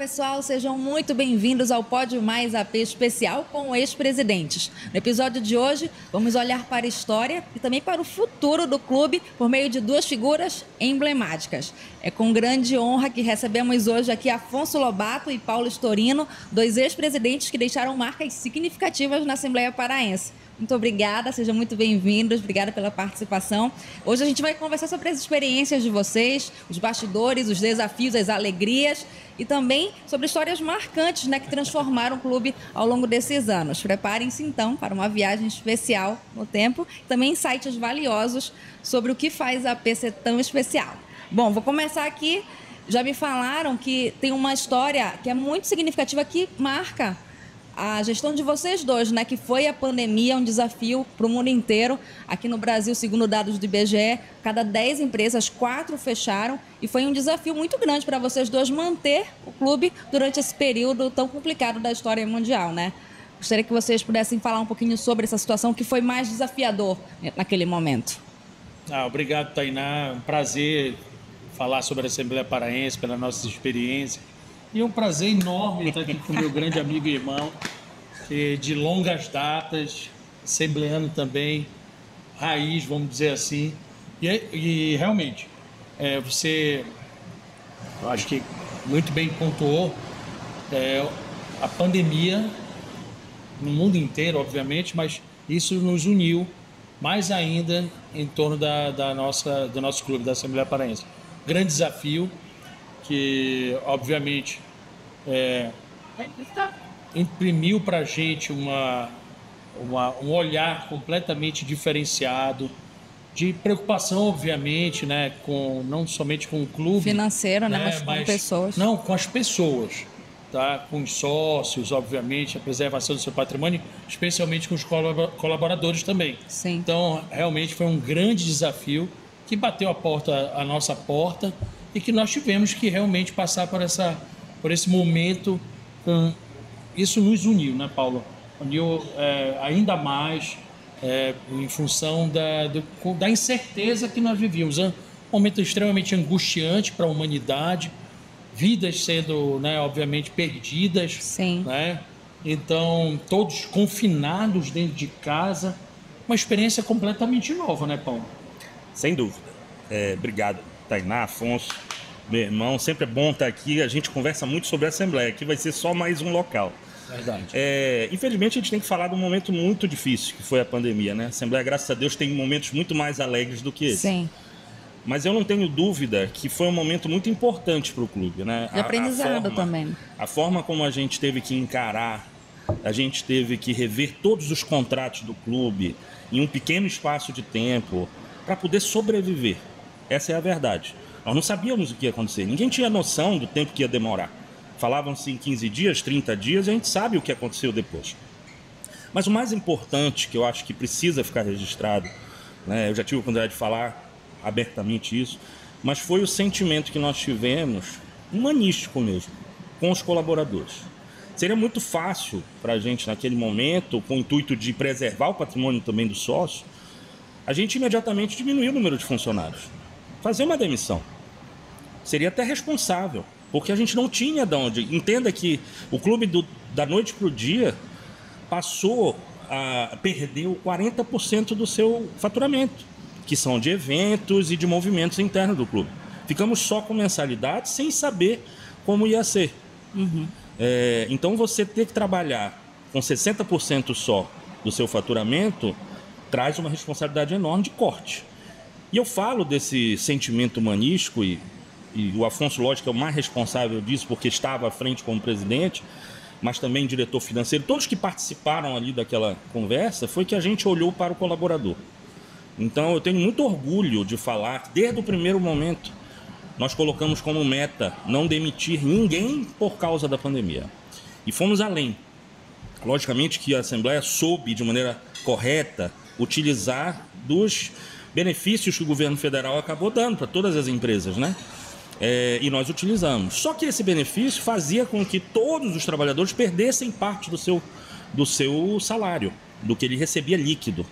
pessoal, sejam muito bem-vindos ao Pódio Mais AP especial com ex-presidentes. No episódio de hoje, vamos olhar para a história e também para o futuro do clube por meio de duas figuras emblemáticas. É com grande honra que recebemos hoje aqui Afonso Lobato e Paulo Storino, dois ex-presidentes que deixaram marcas significativas na Assembleia Paraense. Muito obrigada, sejam muito bem-vindos, obrigada pela participação. Hoje a gente vai conversar sobre as experiências de vocês, os bastidores, os desafios, as alegrias e também sobre histórias marcantes, que transformaram o clube ao longo desses anos. Preparem-se então para uma viagem especial no tempo e também insights valiosos sobre o que faz a AP ser tão especial. Bom, vou começar aqui. Já me falaram que tem uma história que é muito significativa, que marca a gestão de vocês dois, que foi a pandemia, um desafio para o mundo inteiro. Aqui no Brasil, segundo dados do IBGE, cada 10 empresas, 4 fecharam e foi um desafio muito grande para vocês dois manter o clube durante esse período tão complicado da história mundial, Gostaria que vocês pudessem falar um pouquinho sobre essa situação que foi mais desafiador naquele momento. Obrigado, Tainá. Um prazer falar sobre a Assembleia Paraense, pela nossa experiência. E é um prazer enorme estar aqui com o meu grande amigo e irmão, de longas datas, assembleano também, raiz, vamos dizer assim. E realmente, você, acho que muito bem pontuou, a pandemia, no mundo inteiro, obviamente, mas isso nos uniu mais ainda em torno do nosso clube, da Assembleia Paraense. Grande desafio, que obviamente imprimiu para a gente um olhar completamente diferenciado, de preocupação, obviamente, não somente com o clube financeiro, mas com pessoas. Não, com as pessoas, com os sócios, obviamente, a preservação do seu patrimônio, especialmente com os colaboradores também. Sim. Então, realmente foi um grande desafio que bateu a nossa porta e que nós tivemos que realmente passar por esse momento. Isso nos uniu, Paulo? Uniu ainda mais em função da incerteza que nós vivíamos. Um momento extremamente angustiante para a humanidade, vidas sendo, obviamente, perdidas. Sim. Então, todos confinados dentro de casa. Uma experiência completamente nova, Paulo? Sem dúvida. Obrigado, Tainá, Afonso, meu irmão. Sempre é bom estar aqui. A gente conversa muito sobre a Assembleia. Aqui vai ser só mais um local. Verdade. Infelizmente, a gente tem que falar de um momento muito difícil, que foi a pandemia, A Assembleia, graças a Deus, tem momentos muito mais alegres do que esse. Sim. Mas eu não tenho dúvida que foi um momento muito importante para o clube, De aprendizado também. A forma como a gente teve que encarar, a gente teve que rever todos os contratos do clube em um pequeno espaço de tempo para poder sobreviver. Essa é a verdade. Nós não sabíamos o que ia acontecer. Ninguém tinha noção do tempo que ia demorar. Falavam-se em 15 dias, 30 dias, e a gente sabe o que aconteceu depois. Mas o mais importante, que eu acho que precisa ficar registrado, eu já tive a oportunidade de falar abertamente isso, mas foi o sentimento que nós tivemos, humanístico mesmo, com os colaboradores. Seria muito fácil para a gente, naquele momento, com o intuito de preservar o patrimônio também do sócio, a gente imediatamente diminuir o número de funcionários. Fazer uma demissão. Seria até responsável, porque a gente não tinha de onde. Entenda que o clube da noite para o dia passou a perder 40% do seu faturamento, que são de eventos e de movimentos internos do clube. Ficamos só com mensalidade sem saber como ia ser. Uhum. Então você ter que trabalhar com 60% só do seu faturamento traz uma responsabilidade enorme de corte. E eu falo desse sentimento humanístico, e o Afonso, lógico, é o mais responsável disso, porque estava à frente como presidente, mas também diretor financeiro. Todos que participaram ali daquela conversa, foi que a gente olhou para o colaborador. Então eu tenho muito orgulho de falar que desde o primeiro momento nós colocamos como meta não demitir ninguém por causa da pandemia. E fomos além. Logicamente que a Assembleia soube, de maneira correta, utilizar dos benefícios que o governo federal acabou dando para todas as empresas, e nós utilizamos. Só que esse benefício fazia com que todos os trabalhadores perdessem parte do seu salário, do que ele recebia líquido.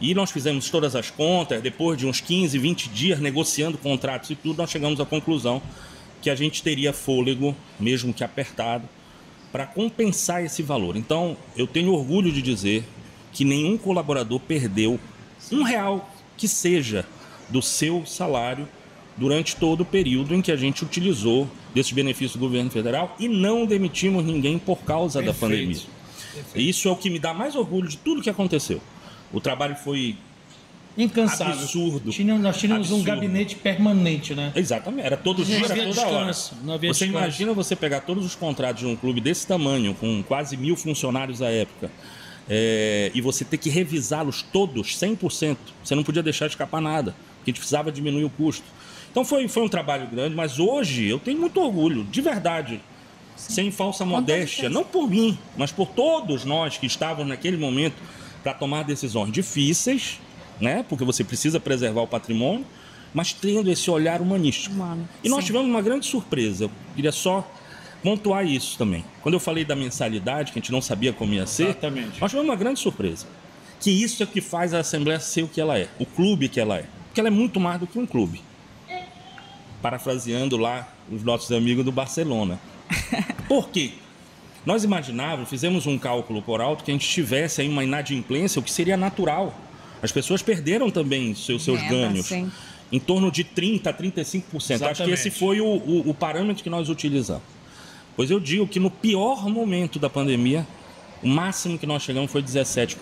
E nós fizemos todas as contas, depois de uns 15, 20 dias negociando contratos e tudo, nós chegamos à conclusão que a gente teria fôlego, mesmo que apertado, para compensar esse valor. Então, eu tenho orgulho de dizer que nenhum colaborador perdeu R$1 que seja do seu salário durante todo o período em que a gente utilizou desses benefícios do governo federal e não demitimos ninguém por causa da pandemia. Isso é o que me dá mais orgulho de tudo que aconteceu. O trabalho foi incansável. Absurdo. Nós tínhamos Absurdo. um gabinete permanente, né? Exatamente, era todo dia, era toda hora. Não havia Você descanso. imagina você pegar todos os contratos de um clube desse tamanho, com quase 1.000 funcionários à época, e você ter que revisá-los todos, 100%. Você não podia deixar escapar nada, porque a gente precisava diminuir o custo. Então foi um trabalho grande, mas hoje eu tenho muito orgulho, de verdade, sem falsa modéstia, não por mim, mas por todos nós que estávamos naquele momento para tomar decisões difíceis, né? Porque você precisa preservar o patrimônio, mas tendo esse olhar humanístico. E nós tivemos uma grande surpresa. Eu queria só pontuar isso também. Quando eu falei da mensalidade, que a gente não sabia como ia ser, Exatamente. nós tivemos uma grande surpresa. Que isso é o que faz a Assembleia ser o que ela é, o clube que ela é. Porque ela é muito mais do que um clube. Parafraseando lá os nossos amigos do Barcelona. Por quê? Nós imaginávamos, fizemos um cálculo por alto, que a gente tivesse aí uma inadimplência, o que seria natural. As pessoas perderam também seus ganhos. Sim. Em torno de 30% a 35%. Exatamente. Acho que esse foi o parâmetro que nós utilizamos. Pois eu digo que no pior momento da pandemia, o máximo que nós chegamos foi 17%.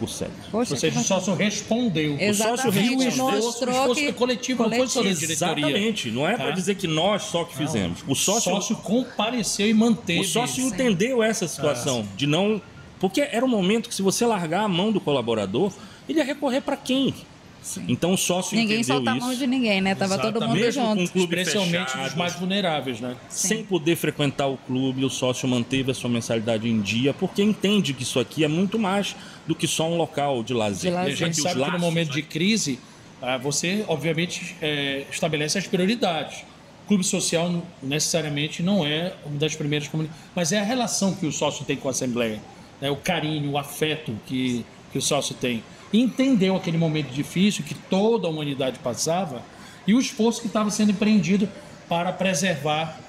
Poxa, Ou seja, o sócio respondeu. Exatamente, O esforço mostrou que foi coletivo, não foi só da diretoria. Exatamente. Não é para dizer que nós só que fizemos. O O sócio sócio compareceu e manteve. O sócio entendeu essa situação de não... Porque era um momento que se você largar a mão do colaborador, ele ia recorrer para quem? Sim. Então o sócio Ninguém entendeu solta a isso. mão de ninguém, né? Tava todo mundo Mesmo com junto. o clube Especialmente fechado, dos mais vulneráveis, né? sem poder frequentar o clube, o sócio manteve a sua mensalidade em dia, porque entende que isso aqui é muito mais do que só um local de lazer. De lazer. E a gente Os sabe que no laços, momento né? de crise, você, obviamente, estabelece as prioridades. O clube social, necessariamente, não é uma das primeiras comunidades, mas é a relação que o sócio tem com a Assembleia, né? O carinho, o afeto que o sócio tem. E entendeu aquele momento difícil que toda a humanidade passava e o esforço que estava sendo empreendido para preservar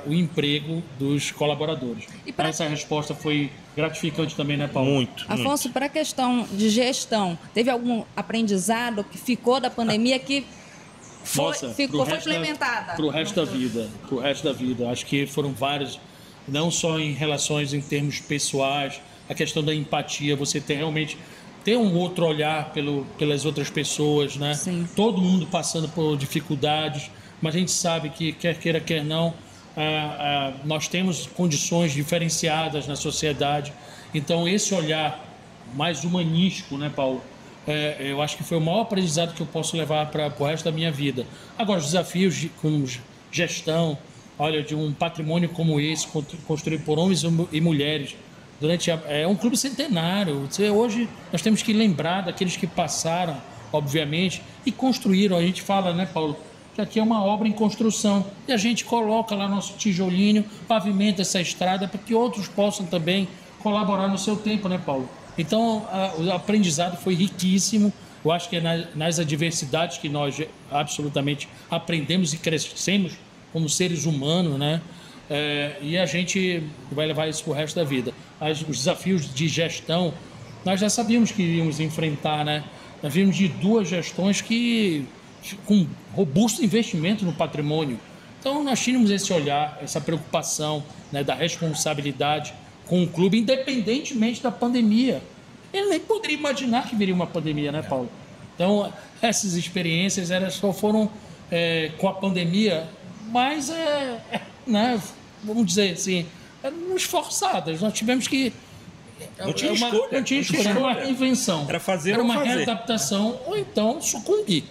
o emprego dos colaboradores. E pra- Essa resposta foi gratificante também, né, Paulo? Muito. Afonso, para a questão de gestão, teve algum aprendizado que ficou da pandemia que foi implementada? Para o resto da vida. Para o resto da vida. Acho que foram vários, não só em relações em termos pessoais, a questão da empatia, você realmente ter um outro olhar pelas outras pessoas, né? Sim. Todo mundo passando por dificuldades, mas a gente sabe que, quer queira, quer não, nós temos condições diferenciadas na sociedade. Então, esse olhar mais humanístico, né, Paulo? Eu acho que foi o maior aprendizado que eu posso levar para o resto da minha vida. Agora, os desafios com gestão, olha, de um patrimônio como esse, construído por homens e mulheres, é um clube centenário. Hoje nós temos que lembrar daqueles que passaram, obviamente, e construíram. A gente fala, né, Paulo, que aqui é uma obra em construção. E a gente coloca lá nosso tijolinho, pavimenta essa estrada para que outros possam também colaborar no seu tempo, né, Paulo? Então, o aprendizado foi riquíssimo. Eu acho que é nas adversidades que nós absolutamente aprendemos e crescemos como seres humanos, né? E a gente vai levar isso para o resto da vida. Os desafios de gestão, nós já sabíamos que iríamos enfrentar, né? Nós vimos de duas gestões com robusto investimento no patrimônio. Então, nós tínhamos esse olhar, essa preocupação, né, da responsabilidade com o clube, independentemente da pandemia. Ele nem poderia imaginar que viria uma pandemia, né, Paulo? Então, essas experiências elas só foram com a pandemia, mas, né, vamos dizer assim, eram esforçadas. Nós tivemos que... Não tinha escolha. Não tinha escolha, era uma reinvenção. Era fazer Era ou uma fazer. readaptação ou então sucumbir,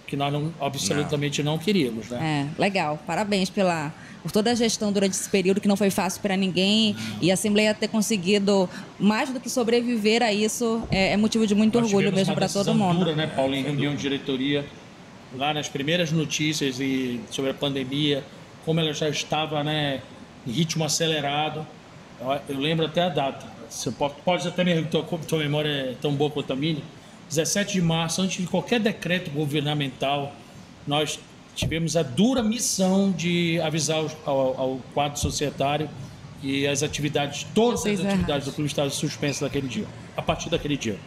que nós absolutamente não queríamos, né? Legal. Parabéns por toda a gestão durante esse período que não foi fácil para ninguém e a Assembleia ter conseguido mais do que sobreviver a isso é motivo de muito Nós orgulho tivemos mesmo uma para todo decisão mundo. dura, né, Paulo, em reunião de diretoria, lá nas primeiras notícias sobre a pandemia, como ela já estava, né, em ritmo acelerado. Eu lembro até a data. Você pode até me... Tua memória é tão boa quanto a minha. 17 de março, antes de qualquer decreto governamental, nós tivemos a dura missão de avisar ao quadro societário que todas as atividades do clube estavam suspensas naquele dia, a partir daquele dia.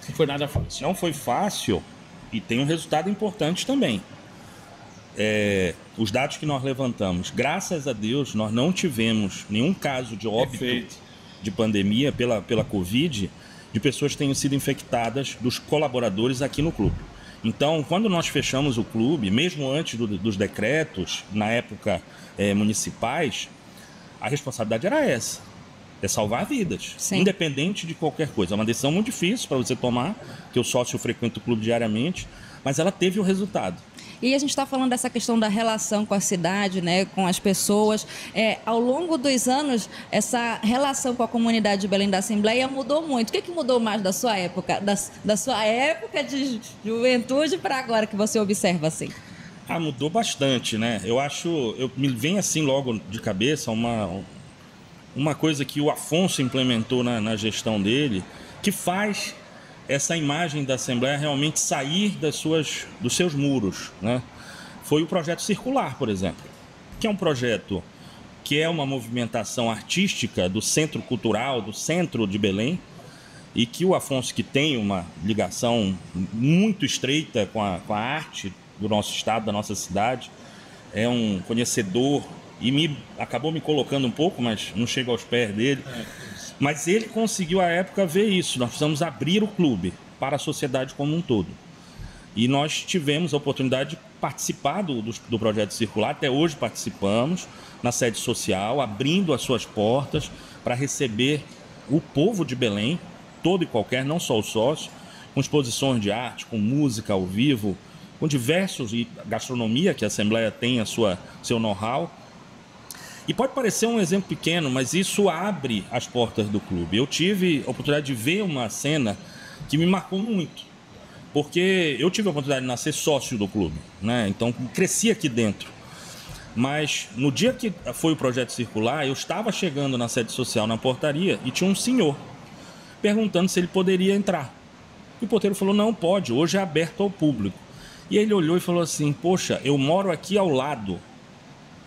Não foi nada fácil. Não foi fácil e tem um resultado importante também. Os dados que nós levantamos, graças a Deus, nós não tivemos nenhum caso de óbito de pandemia pela Covid, de pessoas que tenham sido infectadas dos colaboradores aqui no clube. Então, quando nós fechamos o clube, mesmo antes dos decretos, na época municipais, a responsabilidade era essa, salvar vidas, Sim. independente de qualquer coisa. É uma decisão muito difícil para você tomar, que o sócio frequenta o clube diariamente, mas ela teve o resultado. E a gente está falando dessa questão da relação com a cidade, né, com as pessoas. Ao longo dos anos, essa relação com a comunidade de Belém da Assembleia mudou muito. O que mudou mais da sua época, da sua época de juventude para agora que você observa assim? Mudou bastante, né? Me vem assim logo de cabeça uma coisa que o Afonso implementou na gestão dele, que faz essa imagem da Assembleia realmente sair dos seus muros, né? Foi o projeto Circular, por exemplo, que é um projeto que é uma movimentação artística do Centro Cultural, do centro de Belém, e que o Afonso, que tem uma ligação muito estreita com a arte do nosso estado, da nossa cidade, é um conhecedor e acabou me colocando um pouco, mas não chego aos pés dele. Mas ele conseguiu, à época, ver isso. Nós precisamos abrir o clube para a sociedade como um todo. E nós tivemos a oportunidade de participar do projeto Circular. Até hoje participamos na sede social, abrindo as suas portas para receber o povo de Belém, todo e qualquer, não só os sócios, com exposições de arte, com música ao vivo, com diversos, e gastronomia, que a Assembleia tem seu know-how. E pode parecer um exemplo pequeno, mas isso abre as portas do clube. Eu tive a oportunidade de ver uma cena que me marcou muito, porque eu tive a oportunidade de nascer sócio do clube, né? Então cresci aqui dentro. Mas no dia que foi o projeto Circular, eu estava chegando na sede social, na portaria, e tinha um senhor perguntando se ele poderia entrar. E o porteiro falou: não pode, hoje é aberto ao público. E ele olhou e falou assim: poxa, eu moro aqui ao lado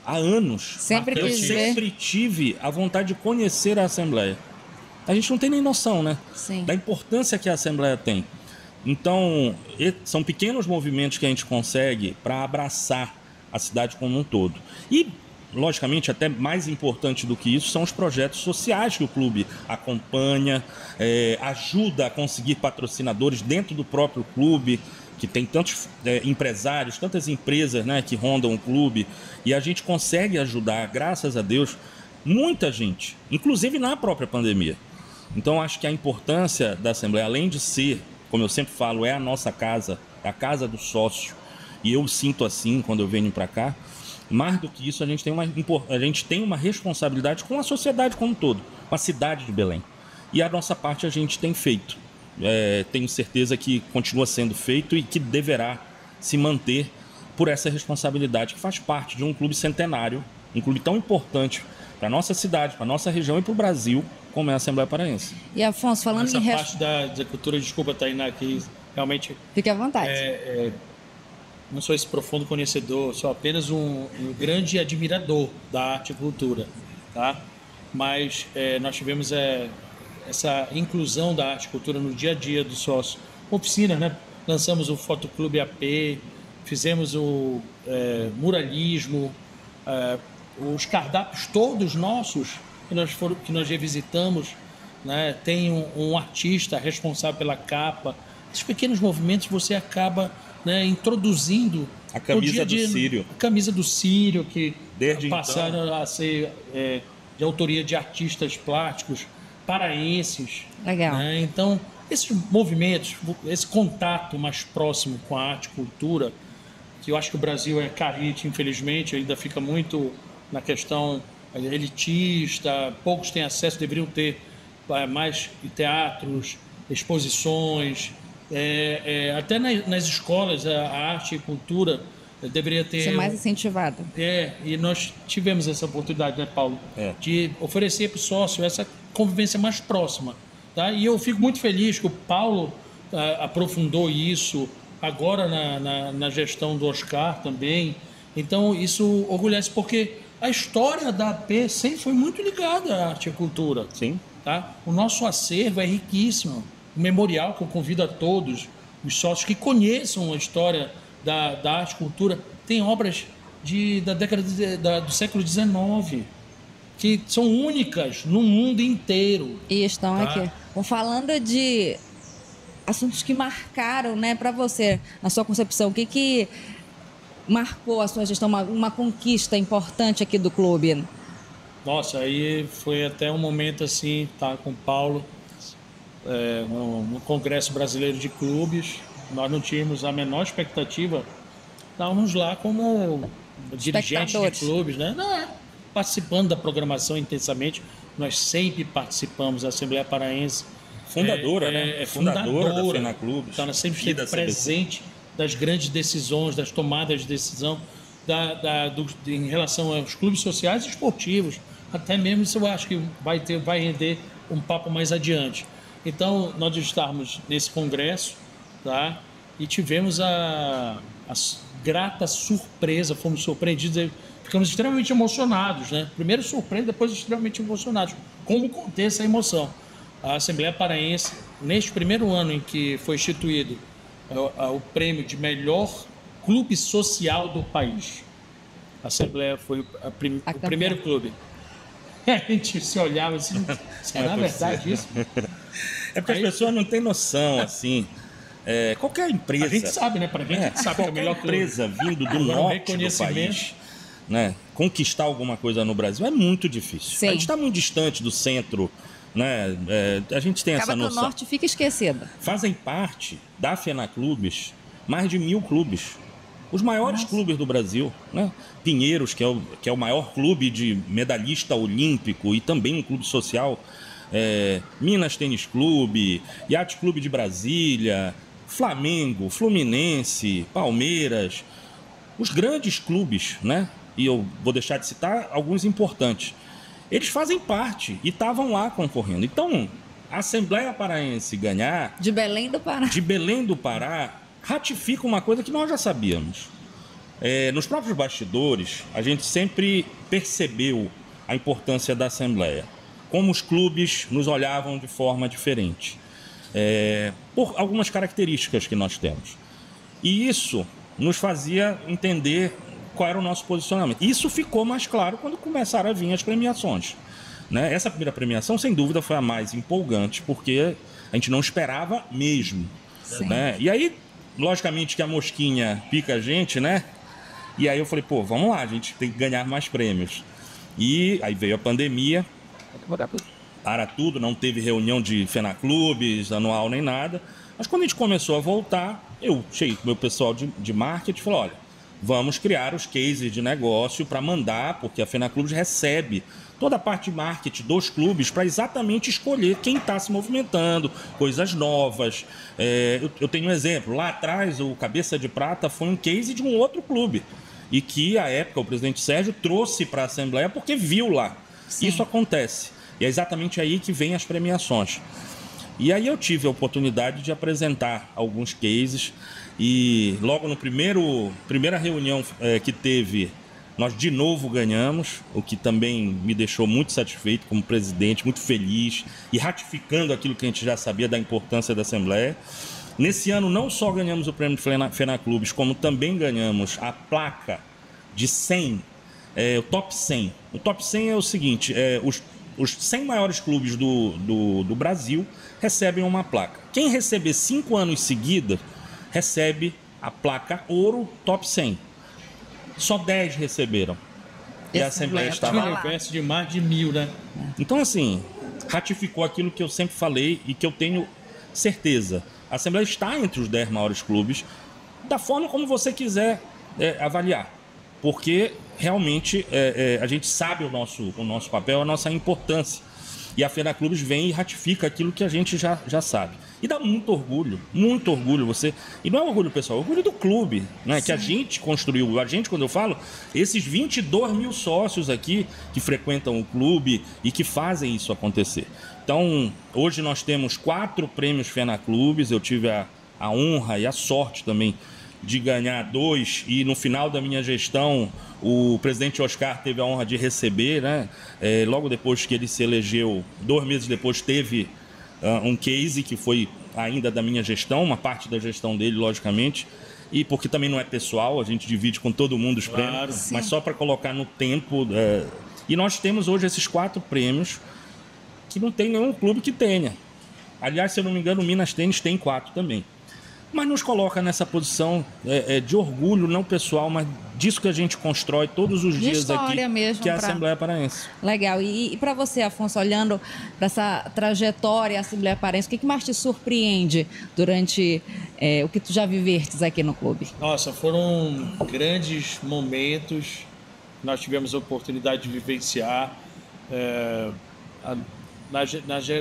há anos. Eu sempre tive a vontade de conhecer a Assembleia. A gente não tem nem noção, né? Sim. Da importância que a Assembleia tem. Então, são pequenos movimentos que a gente consegue para abraçar a cidade como um todo. E, logicamente, até mais importante do que isso, são os projetos sociais que o clube acompanha, ajuda a conseguir patrocinadores dentro do próprio clube, que tem tantos empresários, tantas empresas, né, que rondam o clube, e a gente consegue ajudar, graças a Deus, muita gente, inclusive na própria pandemia. Então, acho que a importância da Assembleia, além de ser, como eu sempre falo, é a nossa casa, é a casa do sócio, e eu sinto assim quando eu venho para cá, mais do que isso, a gente tem uma responsabilidade com a sociedade como um todo, com a cidade de Belém. E a nossa parte a gente tem feito. Tenho certeza que continua sendo feito e que deverá se manter por essa responsabilidade que faz parte de um clube centenário, um clube tão importante para a nossa cidade, para a nossa região e para o Brasil, como é a Assembleia Paraense. E, Afonso, falando essa parte da cultura, desculpa, Tainá, que realmente... Fique à vontade. Não sou esse profundo conhecedor, sou apenas um grande admirador da arte e cultura, tá? Mas nós tivemos essa inclusão da arte e cultura no dia a dia do sócio. Oficina, né? Lançamos o Fotoclube AP, fizemos o muralismo, os cardápios todos nossos que nós revisitamos, né? Tem um artista responsável pela capa. Esses pequenos movimentos você acaba, né, introduzindo a camisa do Sírio. A camisa do Sírio, que desde passaram então a ser de autoria de artistas plásticos paraenses. Legal. Né? Então, esses movimentos, esse contato mais próximo com a arte e cultura, que eu acho que o Brasil é carente, infelizmente, ainda fica muito na questão elitista, poucos têm acesso, deveriam ter mais teatros, exposições, até nas escolas a arte e cultura deveria ter... Ser mais incentivado. E nós tivemos essa oportunidade, né, Paulo? De oferecer para o sócio essa convivência mais próxima. Tá? E eu fico muito feliz que o Paulo aprofundou isso agora na gestão do Oscar também, Então, isso orgulhece, porque a história da AP sempre foi muito ligada à arte e à cultura. Sim. Tá? O nosso acervo é riquíssimo. O memorial, que eu convido a todos os sócios que conheçam a história da arte e cultura, tem obras da década do século XIX, que são únicas no mundo inteiro. E estão Tá. aqui. Bom, falando de assuntos que marcaram, né, para você, na sua concepção, o que marcou a sua gestão, uma conquista importante aqui do clube? Nossa, aí foi até um momento assim, tá com o Paulo, no Congresso Brasileiro de Clubes. Nós não tínhamos a menor expectativa, estávamos lá como dirigentes de clubes, né? Não, participando da programação intensamente. Nós sempre participamos da Assembleia Paraense. Fundadora, né? Fundadora da FENA Clubes. Então, ela sempre esteve presente das grandes decisões, das tomadas de decisão em relação aos clubes sociais e esportivos. Até mesmo isso eu acho que vai render um papo mais adiante. Então, nós estávamos nesse congresso, tá? E tivemos a grata surpresa, fomos surpreendidos, ficamos extremamente emocionados, né? Primeiro surpresos, depois extremamente emocionados. Como conter essa emoção? A Assembleia Paraense, neste primeiro ano em que foi instituído o prêmio de melhor clube social do país, a Assembleia foi o primeiro clube. A gente se olhava assim, será verdade isso? É porque as pessoas não têm noção, assim. Qualquer empresa... A gente sabe, né? Pra gente, a gente sabe que é o melhor clube. Empresa vindo do norte do país, né, conquistar alguma coisa no Brasil é muito difícil. Sim. A gente está muito distante do centro, né? A gente tem essa noção. Acaba que o norte fica esquecido. Fazem parte da FENA Clubes mais de 1000 clubes. Os maiores clubes do Brasil, né? Pinheiros, que é o maior clube de medalhista olímpico e também um clube social. Minas Tênis Clube, Yacht Clube de Brasília, Flamengo, Fluminense, Palmeiras. Os grandes clubes, né? E eu vou deixar de citar alguns importantes. Eles fazem parte e estavam lá concorrendo. Então, a Assembleia Paraense ganhar... De Belém do Pará. De Belém do Pará, ratifica uma coisa que nós já sabíamos. Nos próprios bastidores, a gente sempre percebeu a importância da Assembleia. Como os clubes nos olhavam de forma diferente. Por algumas características que nós temos. E isso nos fazia entender qual era o nosso posicionamento. Isso ficou mais claro quando começaram a vir as premiações, né? Essa primeira premiação, sem dúvida, foi a mais empolgante, porque a gente não esperava mesmo, né? E aí, logicamente que a mosquinha pica a gente, né? E aí eu falei, vamos lá, a gente tem que ganhar mais prêmios. E aí veio a pandemia, para tudo, não teve reunião de FENA Clubes, anual nem nada. Mas quando a gente começou a voltar, eu cheguei com o meu pessoal de marketing e falei, olha, vamos criar os cases de negócio para mandar, porque a FENA Clubes recebe toda a parte de marketing dos clubes para exatamente escolher quem está se movimentando, coisas novas. Eu tenho um exemplo, lá atrás o Cabeça de Prata foi um case de um outro clube e que, à época, o presidente Sérgio trouxe para a Assembleia porque viu lá. Sim. Isso acontece. E é exatamente aí que vem as premiações. E aí eu tive a oportunidade de apresentar alguns cases e logo no primeira reunião que teve, nós de novo ganhamos, o que também me deixou muito satisfeito como presidente, muito feliz e ratificando aquilo que a gente já sabia da importância da Assembleia. Nesse ano não só ganhamos o prêmio FENA Clubes, como também ganhamos a placa de 100, o Top 100. O Top 100 é o seguinte, os 100 maiores clubes do Brasil recebem uma placa. Quem receber 5 anos seguidos recebe a placa Ouro Top 100. Só 10 receberam. E a Assembleia estava lá. De mais de 1000, né? Então, assim, ratificou aquilo que eu sempre falei e que eu tenho certeza. A Assembleia está entre os 10 maiores clubes, da forma como você quiser avaliar. Porque realmente a gente sabe o nosso papel, a nossa importância. E a FENA Clubes vem e ratifica aquilo que a gente já sabe. E dá muito orgulho você. E não é orgulho pessoal, é orgulho do clube, né? Que a gente construiu. A gente, quando eu falo, esses 22 mil sócios aqui que frequentam o clube e que fazem isso acontecer. Então, hoje nós temos 4 prêmios FENA Clubes. Eu tive a honra e a sorte também de ganhar 2 e no final da minha gestão o presidente Oscar teve a honra de receber, né? Logo depois que ele se elegeu, 2 meses depois teve um case que foi ainda da minha gestão, uma parte da gestão dele, logicamente, e porque também não é pessoal, a gente divide com todo mundo os prêmios, mas só para colocar no tempo. E nós temos hoje esses 4 prêmios que não tem nenhum clube que tenha. Aliás, se eu não me engano, o Minas Tênis tem 4 também. Mas nos coloca nessa posição de orgulho, não pessoal, mas disso que a gente constrói todos os dias aqui, mesmo, que é a Assembleia Paraense. Legal. E para você, Afonso, olhando para essa trajetória da Assembleia Paraense, o que mais te surpreende durante o que tu já vivestes aqui no clube? Nossa, foram grandes momentos. Nós tivemos a oportunidade de vivenciar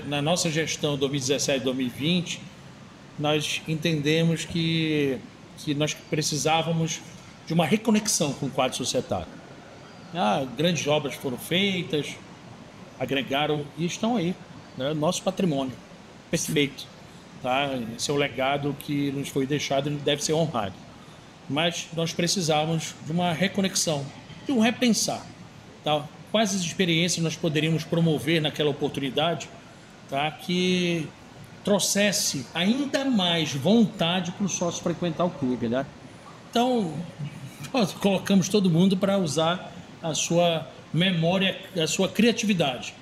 na nossa gestão 2017-2020. Nós entendemos que nós precisávamos de uma reconexão com o quadro societário. Grandes obras foram feitas, agregaram e estão aí, né? Nosso patrimônio, perfeito. Tá? Esse é o legado que nos foi deixado e deve ser honrado. Mas nós precisávamos de uma reconexão, de um repensar. Tá? Quais as experiências nós poderíamos promover naquela oportunidade, tá? Que trouxesse ainda mais vontade para o sócio frequentar o clube, né? Então, nós colocamos todo mundo para usar a sua memória, a sua criatividade,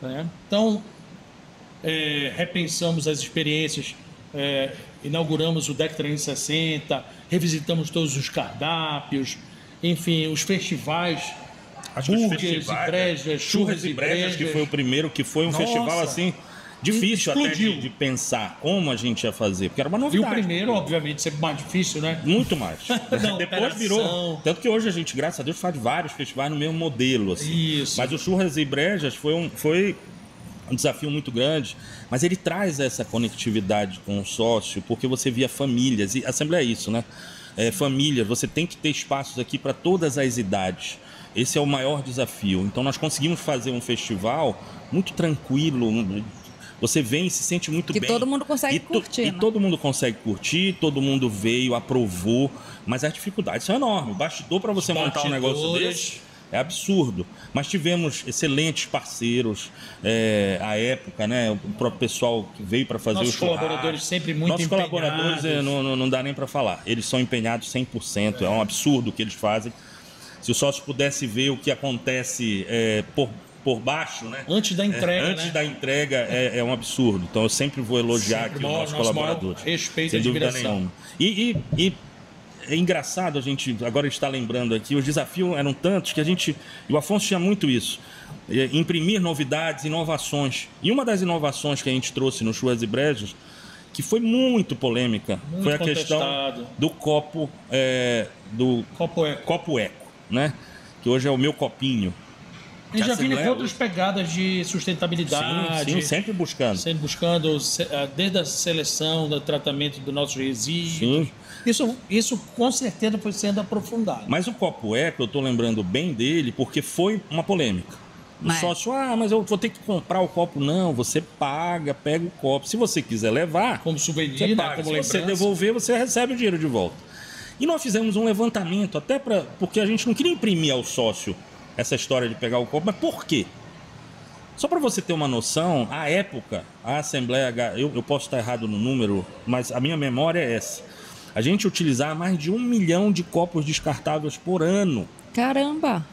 né? Então, repensamos as experiências, inauguramos o DEC 360, revisitamos todos os cardápios, enfim, os festivais, burgers e brejas, Churras e brejas, que foi o primeiro, que foi um festival assim difícil explodiu. Até de pensar como a gente ia fazer, porque era uma E novidade. o primeiro, obviamente, sempre mais difícil, né? Muito mais. Não, Depois virou. Tanto que hoje a gente, graças a Deus, faz vários festivais no mesmo modelo. Assim. Isso. Mas o Churras e Brejas foi um desafio muito grande, mas ele traz essa conectividade com o sócio, porque você via famílias, e a Assembleia é isso, né? Famílias, você tem que ter espaços aqui para todas as idades. Esse é o maior desafio. Então nós conseguimos fazer um festival muito tranquilo. Você vem e se sente muito bem. Que todo mundo consegue curtir. E todo mundo consegue curtir, todo mundo veio, aprovou, mas as dificuldades são enormes. O bastidor para você montar um negócio desse é absurdo. Mas tivemos excelentes parceiros à época, né? O próprio pessoal que veio para fazer Nossos o churrasco. colaboradores sempre muito Nossos empenhados. colaboradores não dá nem para falar. Eles são empenhados 100%. É um absurdo o que eles fazem. Se o sócio pudesse ver o que acontece por baixo, né? Antes da entrega, Antes da entrega é um absurdo. Então eu sempre vou elogiar aqui os nossos colaboradores. Respeito sem e dúvida admiração. nenhuma. E é engraçado a gente agora está lembrando aqui, os desafios eram tantos que o Afonso tinha muito isso. Imprimir novidades, inovações. E uma das inovações que a gente trouxe no Churras e Brejas, que foi muito polêmica, foi a questão do copo, copo eco, né? Que hoje é o meu copinho. E já vindo com outras pegadas de sustentabilidade. Sim, sempre buscando. Sempre buscando, desde a seleção, do tratamento dos nossos resíduos. Sim. Isso com certeza foi sendo aprofundado. Mas o copo eco, eu estou lembrando bem dele, porque foi uma polêmica. O sócio, mas eu vou ter que comprar o copo. Não, você paga, pega o copo. Se você quiser levar, como souvenir, você paga. como Se você devolver, você recebe o dinheiro de volta. E nós fizemos um levantamento, até porque a gente não queria imprimir ao sócio essa história de pegar o copo. Mas por quê? Só para você ter uma noção, à época, a Assembleia, eu posso estar errado no número, mas a minha memória é essa. A gente utilizava mais de 1 milhão de copos descartáveis por ano. Caramba!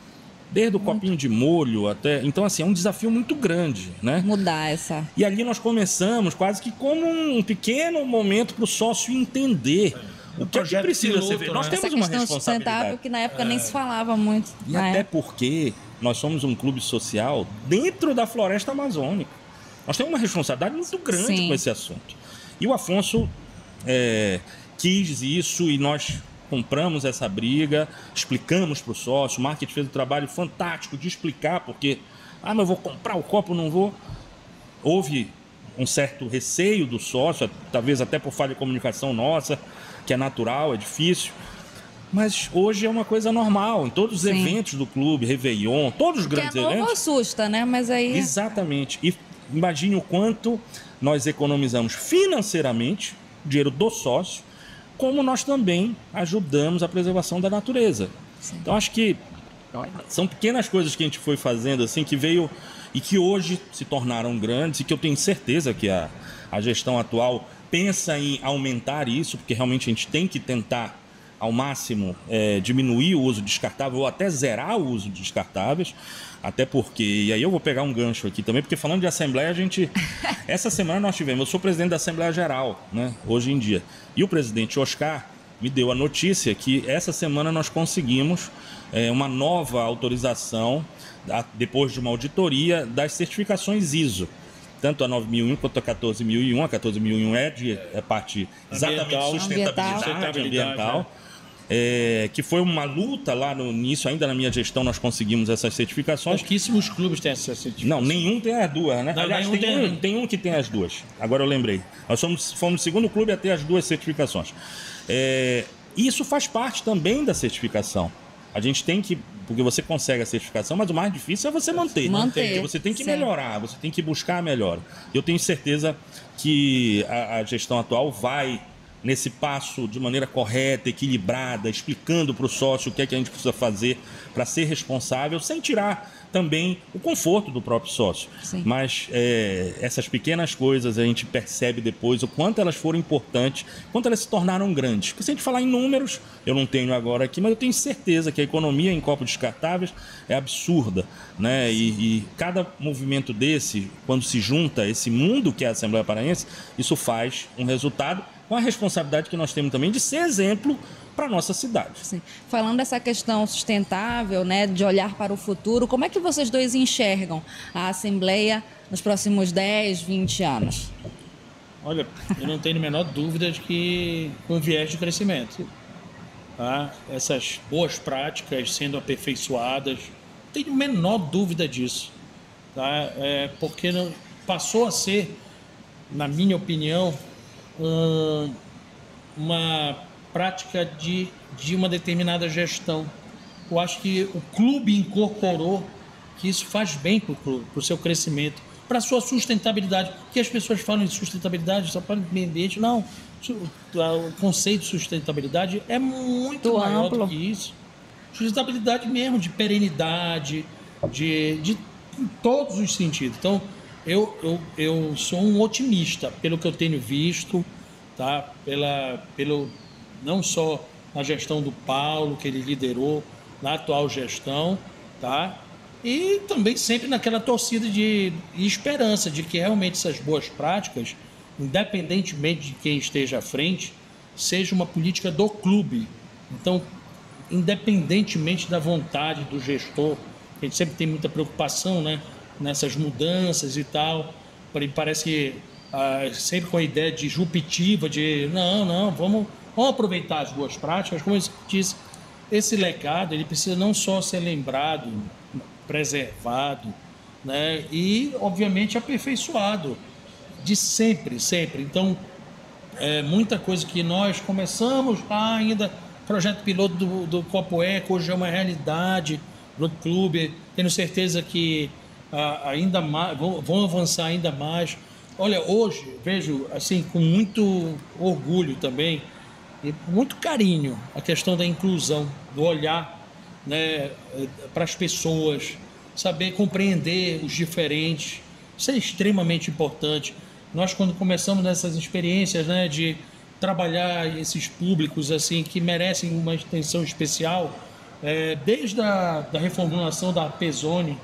Desde o copinho de molho até... Então, assim, é um desafio muito grande, né? Mudar essa... E ali nós começamos quase que como um pequeno momento para o sócio entender o que precisa ser feito. Nós temos uma responsabilidade. Sustentável que na época nem se falava muito. E até porque nós somos um clube social dentro da floresta amazônica. Nós temos uma responsabilidade muito grande com esse assunto. E o Afonso quis isso e nós compramos essa briga, explicamos para o sócio, o marketing fez um trabalho fantástico de explicar, porque, mas eu vou comprar o copo, não vou. Houve um certo receio do sócio, talvez até por falha de comunicação nossa, que é natural, é difícil. Mas hoje é uma coisa normal, em todos os eventos do clube, Réveillon, todos os grandes eventos. Que novo assusta, né? Mas aí... Exatamente. E imagine o quanto nós economizamos financeiramente, dinheiro do sócio, como nós também ajudamos a preservação da natureza. Sim. Então, acho que são pequenas coisas que a gente foi fazendo, assim, que veio e que hoje se tornaram grandes e que eu tenho certeza que a gestão atual pensa em aumentar isso, porque realmente a gente tem que tentar ao máximo diminuir o uso descartável ou até zerar o uso de descartáveis, até porque, e aí eu vou pegar um gancho aqui também, porque falando de Assembleia, essa semana nós tivemos, eu sou presidente da Assembleia Geral, né, hoje em dia, e o presidente Oscar me deu a notícia que essa semana nós conseguimos uma nova autorização, depois de uma auditoria, das certificações ISO. Tanto a 9001 quanto a 14001. A 14001 é parte exatamente de sustentabilidade ambiental. Que foi uma luta lá no início, ainda na minha gestão nós conseguimos essas certificações. Pouquíssimos clubes têm essas certificações. Não, nenhum tem as duas, né? Não, aliás, tem um que tem as duas. Agora eu lembrei. Nós fomos o segundo clube a ter as duas certificações. Isso faz parte também da certificação. A gente tem que... Porque você consegue a certificação, mas o mais difícil é você manter. Porque você tem que melhorar, você tem que buscar a melhora. Eu tenho certeza que a gestão atual vai nesse passo de maneira correta, equilibrada, explicando para o sócio o que é que a gente precisa fazer para ser responsável, sem tirar também o conforto do próprio sócio. Sim. Mas essas pequenas coisas a gente percebe depois o quanto elas foram importantes, quanto elas se tornaram grandes. Porque se a gente falar em números, eu não tenho agora aqui, mas eu tenho certeza que a economia em copos descartáveis é absurda, né? E cada movimento desse, quando se junta esse mundo que é a Assembleia Paraense, isso faz um resultado com a responsabilidade que nós temos também de ser exemplo para a nossa cidade. Sim. Falando dessa questão sustentável, né, de olhar para o futuro, como é que vocês dois enxergam a Assembleia nos próximos 10, 20 anos? Olha, eu não tenho a menor dúvida de que com viés de crescimento. Tá? Essas boas práticas sendo aperfeiçoadas, não tenho a menor dúvida disso. Tá? Porque passou a ser, na minha opinião, uma prática de uma determinada gestão. Eu acho que o clube incorporou que isso faz bem para o clube, para o seu crescimento, para a sua sustentabilidade. Que as pessoas falam de sustentabilidade só para o meio ambiente. Não, o conceito de sustentabilidade é muito maior do que isso. Sustentabilidade mesmo, de perenidade, de em todos os sentidos. Então, eu sou um otimista pelo que eu tenho visto, tá? Pelo não só na gestão do Paulo, que ele liderou, na atual gestão, tá? E também sempre naquela torcida de esperança de que realmente essas boas práticas, independentemente de quem esteja à frente, seja uma política do clube. Então, independentemente da vontade do gestor, a gente sempre tem muita preocupação, né, nessas mudanças e tal, parece que sempre com a ideia disruptiva de vamos aproveitar as boas práticas. Como eu disse, esse legado ele precisa não só ser lembrado, preservado, né, e obviamente aperfeiçoado de sempre. Então, muita coisa que nós começamos ainda, projeto piloto do Copo Eco, hoje é uma realidade no clube, tenho certeza que ainda mais, vão avançar ainda mais. Olha, hoje vejo assim com muito orgulho também e muito carinho a questão da inclusão, do olhar, né, para as pessoas, saber compreender os diferentes. Isso é extremamente importante. Nós, quando começamos nessas experiências, né, de trabalhar esses públicos assim que merecem uma atenção especial, desde a reformulação da P-Zone,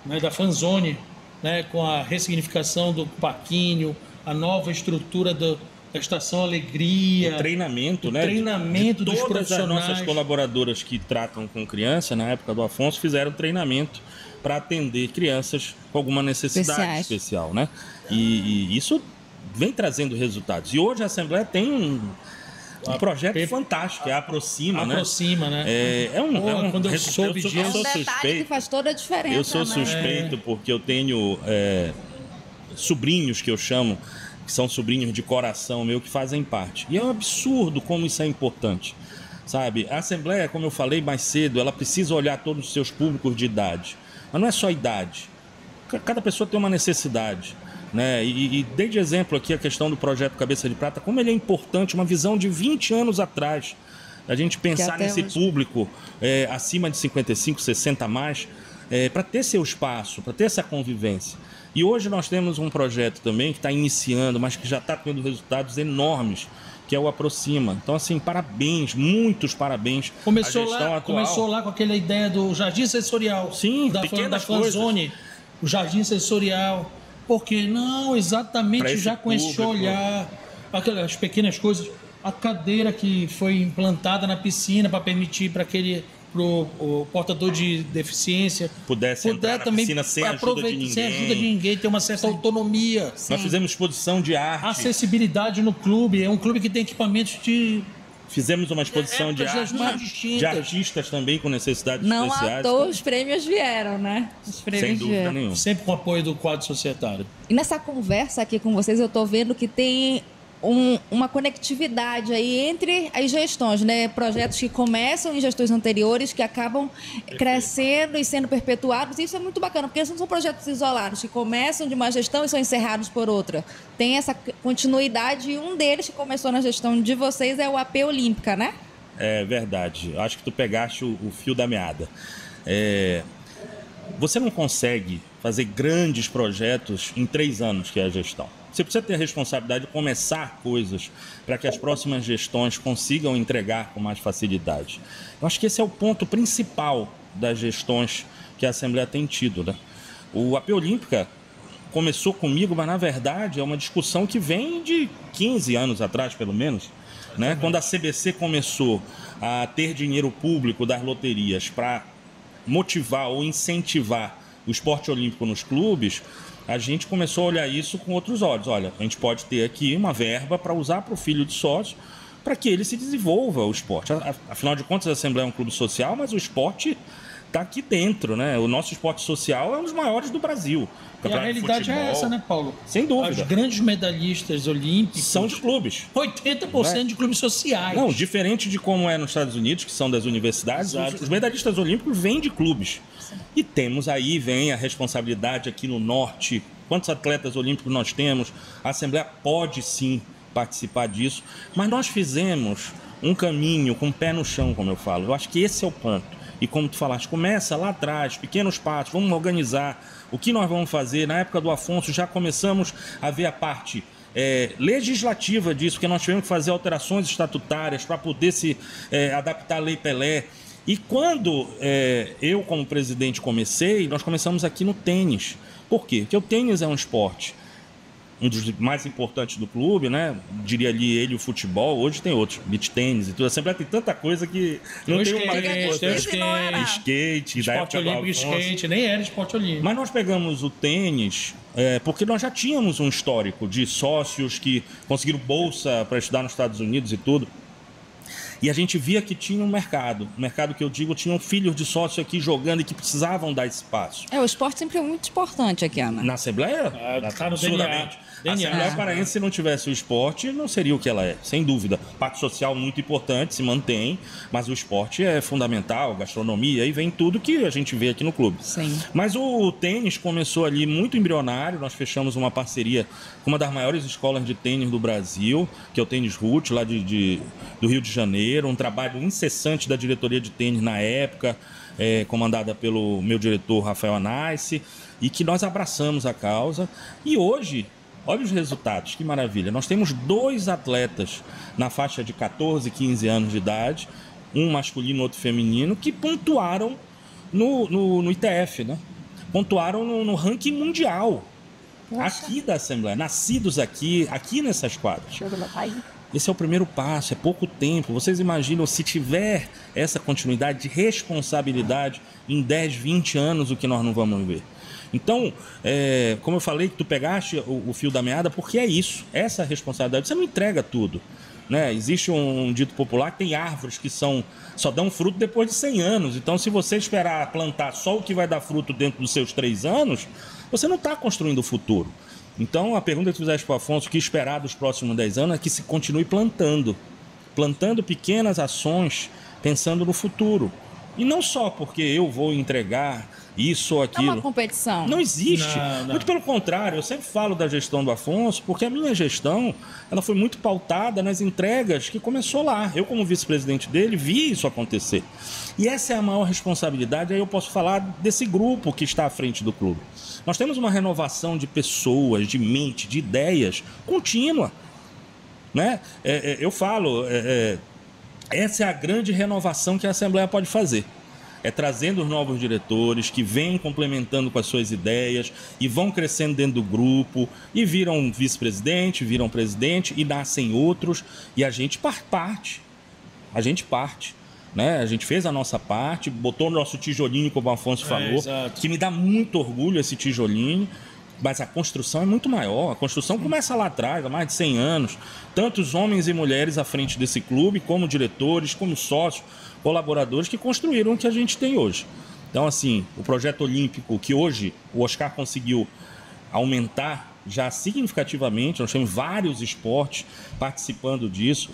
né, da Fanzone, né, com a ressignificação do parquinho, a nova estrutura da Estação Alegria, o treinamento, né, treinamento dos profissionais. Todas as nossas colaboradoras que tratam com criança, na época do Afonso, fizeram treinamento para atender crianças com alguma necessidade especial, né? E isso vem trazendo resultados. E hoje a Assembleia tem um projeto fantástico, Aproxima, né? Quando eu soube disso, é um detalhe que faz toda a diferença. Eu sou suspeito porque eu tenho sobrinhos que eu chamo, que são sobrinhos de coração meu, que fazem parte. E é um absurdo como isso é importante, sabe? A Assembleia, como eu falei mais cedo, ela precisa olhar todos os seus públicos de idade. Mas não é só idade. Cada pessoa tem uma necessidade. né? E dei de exemplo aqui a questão do projeto Cabeça de Prata, como ele é importante, uma visão de 20 anos atrás. A gente pensar nesse público acima de 55, 60 a mais, para ter seu espaço, para ter essa convivência. E hoje nós temos um projeto também que está iniciando, mas que já está tendo resultados enormes, que é o Aproxima. Então, assim, parabéns, muitos parabéns. Começou lá com aquela ideia do jardim sensorial. Sim, da Fanzone, o jardim sensorial. Porque não, exatamente já com esse olhar, aquelas pequenas coisas, a cadeira que foi implantada na piscina para permitir para o portador de deficiência pudesse entrar na piscina sem ajuda de ninguém, ter uma certa autonomia. Nós fizemos exposição de arte. Acessibilidade no clube, é um clube que tem equipamentos de... Fizemos uma exposição de arte, de artistas também com necessidades especiais. Não à toa os prêmios vieram, né? Os prêmios sem dúvida nenhuma. Sempre com o apoio do quadro societário. E nessa conversa aqui com vocês, eu estou vendo que tem uma conectividade aí entre as gestões, né? Projetos que começam em gestões anteriores, que acabam crescendo e sendo perpetuados. Isso é muito bacana, porque não são projetos isolados, que começam de uma gestão e são encerrados por outra. Tem essa continuidade e um deles que começou na gestão de vocês é o AP Olímpica, né? É verdade. Eu acho que tu pegaste o fio da meada. Você não consegue fazer grandes projetos em 3 anos, que é a gestão. Você precisa ter a responsabilidade de começar coisas para que as próximas gestões consigam entregar com mais facilidade. Eu acho que esse é o ponto principal das gestões que a Assembleia tem tido, né? O AP Olímpica começou comigo, mas na verdade é uma discussão que vem de 15 anos atrás, pelo menos, né? Quando a CBC começou a ter dinheiro público das loterias para motivar ou incentivar o esporte olímpico nos clubes, a gente começou a olhar isso com outros olhos. Olha, a gente pode ter aqui uma verba para usar para o filho de sócio, para que ele se desenvolva o esporte. Afinal de contas, a Assembleia é um clube social, mas o esporte está aqui dentro, né? O nosso esporte social é um dos maiores do Brasil. E a realidade é essa, né, Paulo? Sem dúvida. Os grandes medalhistas olímpicos são de clubes. 80% de clubes sociais. Não, diferente de como é nos Estados Unidos, que são das universidades, os medalhistas olímpicos vêm de clubes. E temos aí, vem a responsabilidade aqui no Norte. Quantos atletas olímpicos nós temos? A Assembleia pode sim participar disso, mas nós fizemos um caminho com o pé no chão, como eu falo. Eu acho que esse é o ponto. E como tu falaste, começa lá atrás, pequenos passos, vamos organizar o que nós vamos fazer. Na época do Afonso já começamos a ver a parte legislativa disso, porque nós tivemos que fazer alterações estatutárias para poder se adaptar à Lei Pelé. E quando eu, como presidente, nós começamos aqui no tênis. Por quê? Porque o tênis é um esporte, um dos mais importantes do clube, né? Diria ali ele o futebol. Hoje tem outros, beach tênis e tudo. A Assembleia tem tanta coisa que não tem uma skate, esporte olímpico, skate, nem era esporte olímpico. Mas nós pegamos o tênis porque nós já tínhamos um histórico de sócios que conseguiram bolsa para estudar nos Estados Unidos e tudo. E a gente via que tinha um mercado que eu digo, tinham filhos de sócio aqui jogando e que precisavam dar espaço. O esporte sempre é muito importante aqui, Ana. Na Assembleia? Está no DNA. A Assembleia Paraense, se não tivesse o esporte, não seria o que ela é, sem dúvida. Parte social muito importante, se mantém, mas o esporte é fundamental, gastronomia, e vem tudo que a gente vê aqui no clube. Sim. Mas o tênis começou ali muito embrionário, nós fechamos uma parceria com uma das maiores escolas de tênis do Brasil, que é o Tênis Ruth, lá do Rio de Janeiro, um trabalho incessante da diretoria de tênis na época, comandada pelo meu diretor Rafael Anais, e que nós abraçamos a causa. E hoje, olha os resultados, que maravilha. Nós temos 2 atletas na faixa de 14, 15 anos de idade, um masculino e outro feminino, que pontuaram no ITF, né? Pontuaram no ranking mundial. Nossa. Aqui da Assembleia, nascidos aqui nessas quadras. Esse é o primeiro passo, é pouco tempo. Vocês imaginam, se tiver essa continuidade de responsabilidade, em 10, 20 anos, o que nós não vamos ver? Então, como eu falei, que tu pegaste o fio da meada, porque é isso, essa responsabilidade. Você não entrega tudo, né? Existe um dito popular que tem árvores que só dão fruto depois de 100 anos. Então, se você esperar plantar só o que vai dar fruto dentro dos seus 3 anos, você não está construindo o futuro. Então, a pergunta que tu fizeste para o Afonso, o que esperar dos próximos 10 anos, é que se continue plantando pequenas ações, pensando no futuro. E não só porque eu vou entregar isso ou É aquilo. uma competição. Não existe. Não. Muito pelo contrário, eu sempre falo da gestão do Afonso, porque a minha gestão ela foi muito pautada nas entregas que começou lá. Eu, como vice-presidente dele, vi isso acontecer. E essa é a maior responsabilidade, aí eu posso falar desse grupo que está à frente do clube. Nós temos uma renovação de pessoas, de mente, de ideias contínua. Né? Eu falo, essa é a grande renovação que a Assembleia pode fazer. É trazendo os novos diretores que vêm complementando com as suas ideias e vão crescendo dentro do grupo e viram vice-presidente, viram presidente e nascem outros e a gente parte. A gente parte. Né? A gente fez a nossa parte, botou o nosso tijolinho, como o Afonso falou, que me dá muito orgulho esse tijolinho. Mas a construção é muito maior. A construção começa lá atrás, há mais de 100 anos. Tantos homens e mulheres à frente desse clube, como diretores, como sócios, colaboradores, que construíram o que a gente tem hoje. Então, assim, o projeto olímpico, que hoje o Oscar conseguiu aumentar já significativamente, nós temos vários esportes participando disso,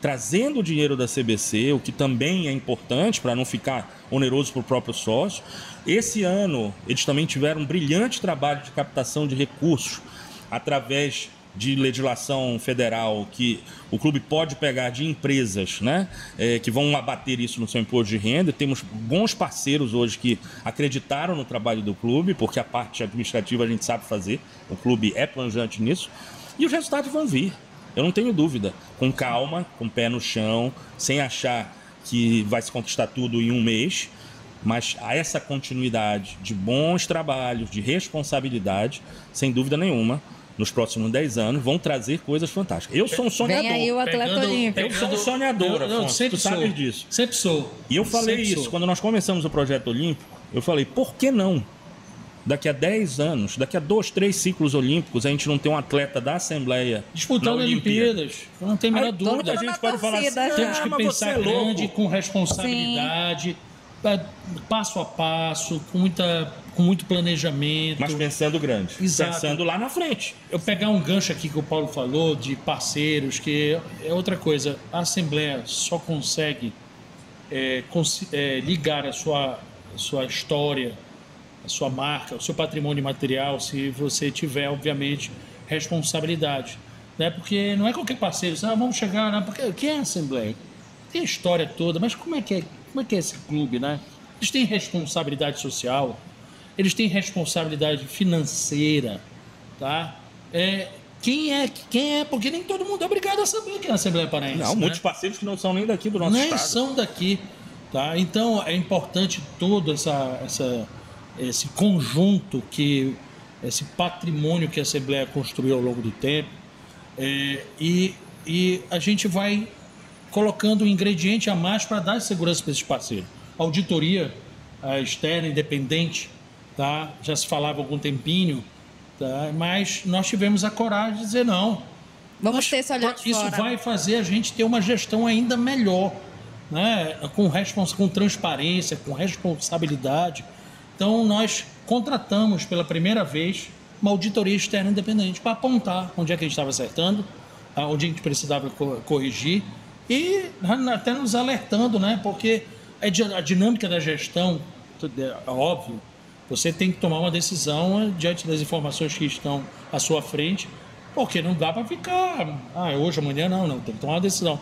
trazendo o dinheiro da CBC, o que também é importante para não ficar oneroso para o próprio sócio. Esse ano, eles também tiveram um brilhante trabalho de captação de recursos através de legislação federal que o clube pode pegar de empresas, né, que vão abater isso no seu imposto de renda. Temos bons parceiros hoje que acreditaram no trabalho do clube, porque a parte administrativa a gente sabe fazer, o clube é planejante nisso, e os resultados vão vir. Eu não tenho dúvida, com calma, com o pé no chão, sem achar que vai se conquistar tudo em um mês, mas a essa continuidade de bons trabalhos, de responsabilidade, sem dúvida nenhuma, nos próximos 10 anos, vão trazer coisas fantásticas. Eu sou um sonhador. Vem aí o atleta olímpico. Eu sou um sonhador, Afonso, tu sabes disso. Sempre sou. E eu falei isso, quando nós começamos o projeto olímpico, eu falei, por que não? Daqui a 10 anos, daqui a 2, 3 ciclos olímpicos, a gente não tem um atleta da Assembleia disputando Olimpíadas. Não tem a menor dúvida. A gente pode falar assim, temos que pensar grande, com responsabilidade, passo a passo, com muito planejamento. Mas pensando grande. Exato. Pensando lá na frente. Eu pegar um gancho aqui que o Paulo falou, de parceiros, que é outra coisa. A Assembleia só consegue ligar a sua história, a sua marca, o seu patrimônio material, se você tiver, obviamente, responsabilidade. Né? Porque não é qualquer parceiro, vamos chegar, né? Porque quem é a Assembleia? Tem a história toda, mas como é que é esse clube, né? Eles têm responsabilidade social, eles têm responsabilidade financeira, tá? Quem é, porque nem todo mundo é obrigado a saber quem é a Assembleia Paraense. Não, muitos parceiros que não são nem daqui do nosso estado. Nem são daqui, tá? Então, é importante todo esse conjunto, esse patrimônio que a Assembleia construiu ao longo do tempo, e a gente vai colocando um ingrediente a mais para dar segurança para esses parceiros. A auditoria externa, independente, tá? Já se falava há algum tempinho, tá? Mas nós tivemos a coragem de dizer não. Vamos ter esse olhar de isso fora. vai fazer a gente ter uma gestão ainda melhor, né? Com transparência, com responsabilidade. Então, nós contratamos pela primeira vez uma auditoria externa independente para apontar onde é que a gente estava acertando, onde a gente precisava corrigir e até nos alertando, né? Porque a dinâmica da gestão, é óbvio, você tem que tomar uma decisão diante das informações que estão à sua frente, porque não dá para ficar, hoje, amanhã, não, tem que tomar uma decisão.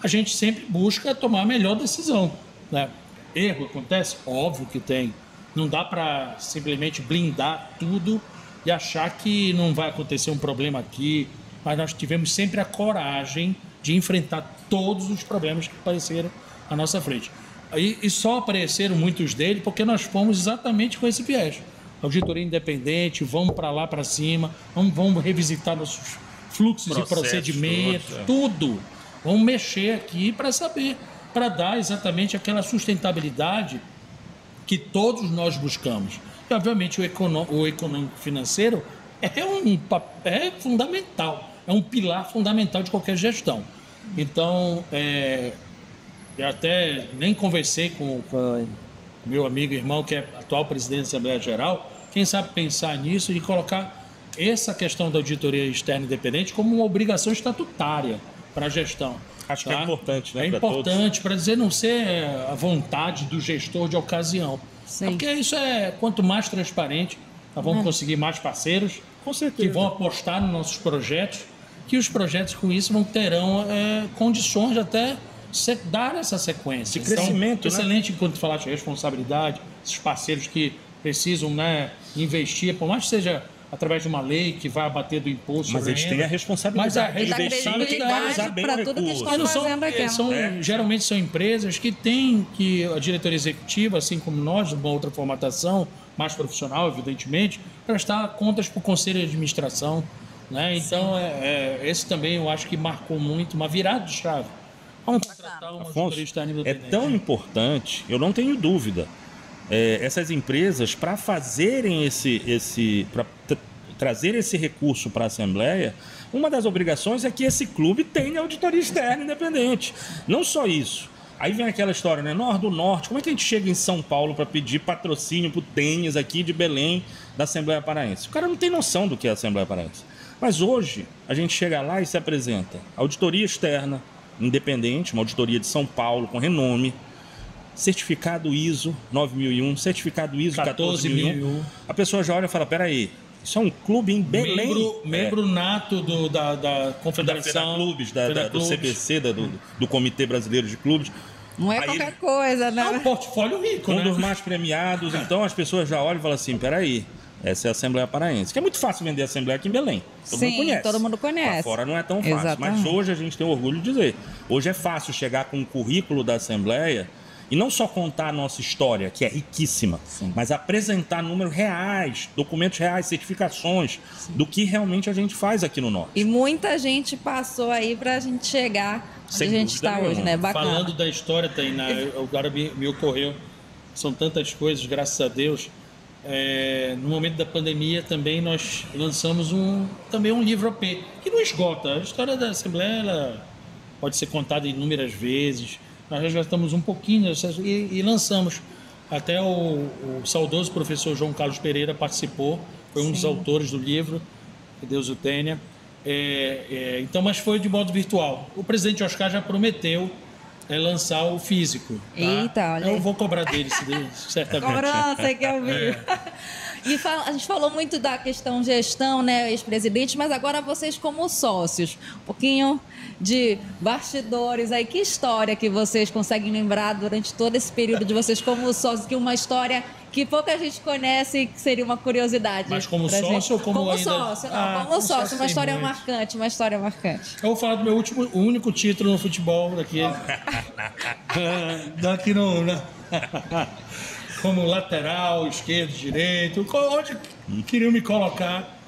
A gente sempre busca tomar a melhor decisão, né? Erro acontece? Óbvio que tem. Não dá para simplesmente blindar tudo e achar que não vai acontecer um problema aqui, mas nós tivemos sempre a coragem de enfrentar todos os problemas que apareceram à nossa frente. E só apareceram muitos deles porque nós fomos exatamente com esse viés. Auditoria independente, vamos para lá, para cima, vamos revisitar nossos fluxos e procedimentos, tudo. Vamos mexer aqui para saber, para dar exatamente aquela sustentabilidade que todos nós buscamos. E, obviamente, o econômico financeiro é fundamental, é um pilar fundamental de qualquer gestão. Então, eu até nem conversei com meu amigo e irmão, que é atual presidente da Assembleia Geral, quem sabe pensar nisso e colocar essa questão da auditoria externa independente como uma obrigação estatutária para a gestão. Acho que é importante, né? É importante para dizer não ser a vontade do gestor de ocasião. Sim. Porque isso quanto mais transparente, nós vamos conseguir mais parceiros Com certeza. que vão apostar nos nossos projetos, que os projetos com isso terão condições de até dar essa sequência. De crescimento, então, excelente quando tu falaste de responsabilidade, esses parceiros que precisam, né, investir, por mais que seja através de uma lei que vai abater do imposto. Mas eles têm a responsabilidade de investir em quem vai usar bem o para tudo que recurso. estão fazendo aqui. Geralmente são empresas que têm que a diretoria executiva, assim como nós, uma outra formatação, mais profissional, evidentemente, prestar contas para o conselho de administração. Né? Então, esse também eu acho que marcou muito, uma virada de chave. Vamos contratar uma Afonso, nível é tão importante, eu não tenho dúvida, essas empresas, para fazerem para trazer esse recurso para a Assembleia, uma das obrigações é que esse clube tenha auditoria externa independente. Não só isso. Aí vem aquela história, né? Nós do Norte, como é que a gente chega em São Paulo para pedir patrocínio para o tênis aqui de Belém, da Assembleia Paraense? O cara não tem noção do que é a Assembleia Paraense. Mas hoje, a gente chega lá e se apresenta auditoria externa, independente, uma auditoria de São Paulo, com renome, certificado ISO 9001, certificado ISO 14001. A pessoa já olha e fala, peraí, isso é um clube em Belém. Membro nato da Confederação. Do CBC, do Comitê Brasileiro de Clubes. Não é qualquer coisa, né? É um portfólio rico, Um dos mais premiados. Então as pessoas já olham e falam assim, peraí, essa é a Assembleia Paraense. Que é muito fácil vender a Assembleia aqui em Belém. Todo mundo conhece. Lá fora não é tão fácil. Exatamente. Mas hoje a gente tem orgulho de dizer. Hoje é fácil chegar com o currículo da Assembleia e não só contar a nossa história, que é riquíssima, mas apresentar números reais, documentos reais, certificações do que realmente a gente faz aqui no Norte. E muita gente passou aí para a gente chegar onde a gente está hoje, né? Bacana. Falando da história, Tainá, agora me ocorreu, são tantas coisas, graças a Deus. No momento da pandemia também nós lançamos também um livro AP, que não esgota. A história da Assembleia ela pode ser contada inúmeras vezes. Nós resgatamos um pouquinho e lançamos. Até o saudoso professor João Carlos Pereira participou, foi um dos autores do livro, que Deus o tenha. Então, mas foi de modo virtual. O presidente Oscar já prometeu lançar o físico. Tá? Eita, olha. Eu vou cobrar dele, certamente. Cobrança, que eu vi. E a gente falou muito da questão gestão, né, ex-presidente, mas agora vocês como sócios, um pouquinho de bastidores aí, que história que vocês conseguem lembrar durante todo esse período de vocês como sócios, que uma história que pouca gente conhece e que seria uma curiosidade. Mas como sócio ou como ainda... Sócio, não, como sócio, uma história marcante, uma história marcante. Eu vou falar do meu o único título no futebol daqui no... como lateral, esquerdo, direito, onde queriam me colocar,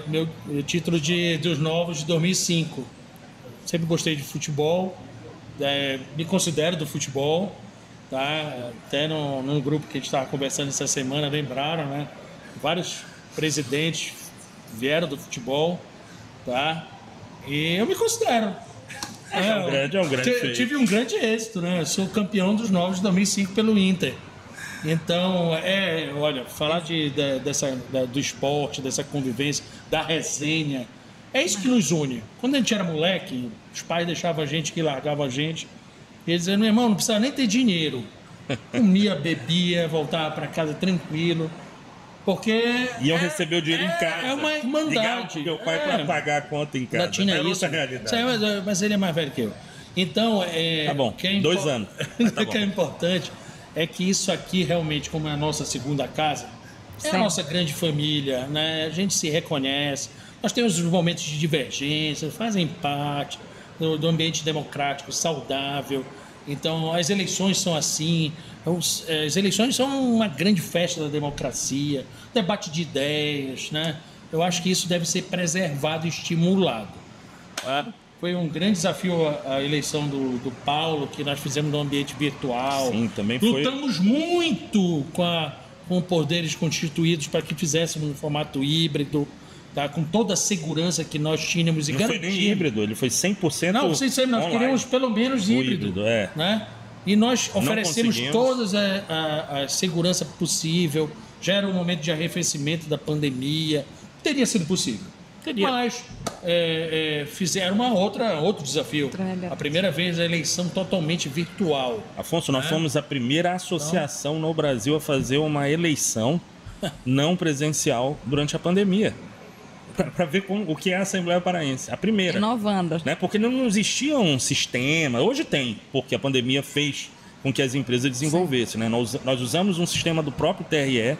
meu título dos novos de 2005. Sempre gostei de futebol, me considero do futebol, tá? Até num grupo que a gente estava conversando essa semana, lembraram, né? Vários presidentes vieram do futebol, tá? E eu me considero. É um grande feito. Tive um grande êxito, né? Eu sou campeão dos novos de 2005 pelo Inter. Então, olha, falar do esporte, dessa convivência, da resenha, é isso que nos une. Quando a gente era moleque, os pais deixavam a gente, que largavam a gente, e eles diziam, meu irmão, não precisa nem ter dinheiro. Comia, bebia, voltava para casa tranquilo, porque... Iam receber o dinheiro em casa. É uma irmandade. Meu pai para pagar a conta em casa. Já tinha isso. Realidade. Mas ele é mais velho que eu. Então, tá bom, 2 anos. Tá o que é importante é que isso aqui realmente, como é a nossa segunda casa, é a nossa grande família, né? A gente se reconhece, nós temos os momentos de divergência, fazem parte do ambiente democrático, saudável. Então, as eleições são assim, as eleições são uma grande festa da democracia, debate de ideias, né? Eu acho que isso deve ser preservado e estimulado. Foi um grande desafio a eleição do Paulo, que nós fizemos no ambiente virtual. Sim, também foi. Lutamos muito com poderes constituídos para que fizéssemos no formato híbrido, tá? Com toda a segurança que nós tínhamos e garantíamos. Não foi nem híbrido, ele foi 100% Não, nós queríamos pelo menos híbrido. Né? E nós oferecemos toda a segurança possível. Já era um momento de arrefecimento da pandemia. Teria sido possível. Mas fizeram outro desafio. A primeira vez a eleição totalmente virtual. Afonso, nós fomos a primeira associação no Brasil a fazer uma eleição não presencial durante a pandemia. Para ver o que é a Assembleia Paraense. A primeira. Inovando. Né? Porque não existia um sistema. Hoje tem, porque a pandemia fez com que as empresas desenvolvessem. Né? Nós usamos um sistema do próprio TRE,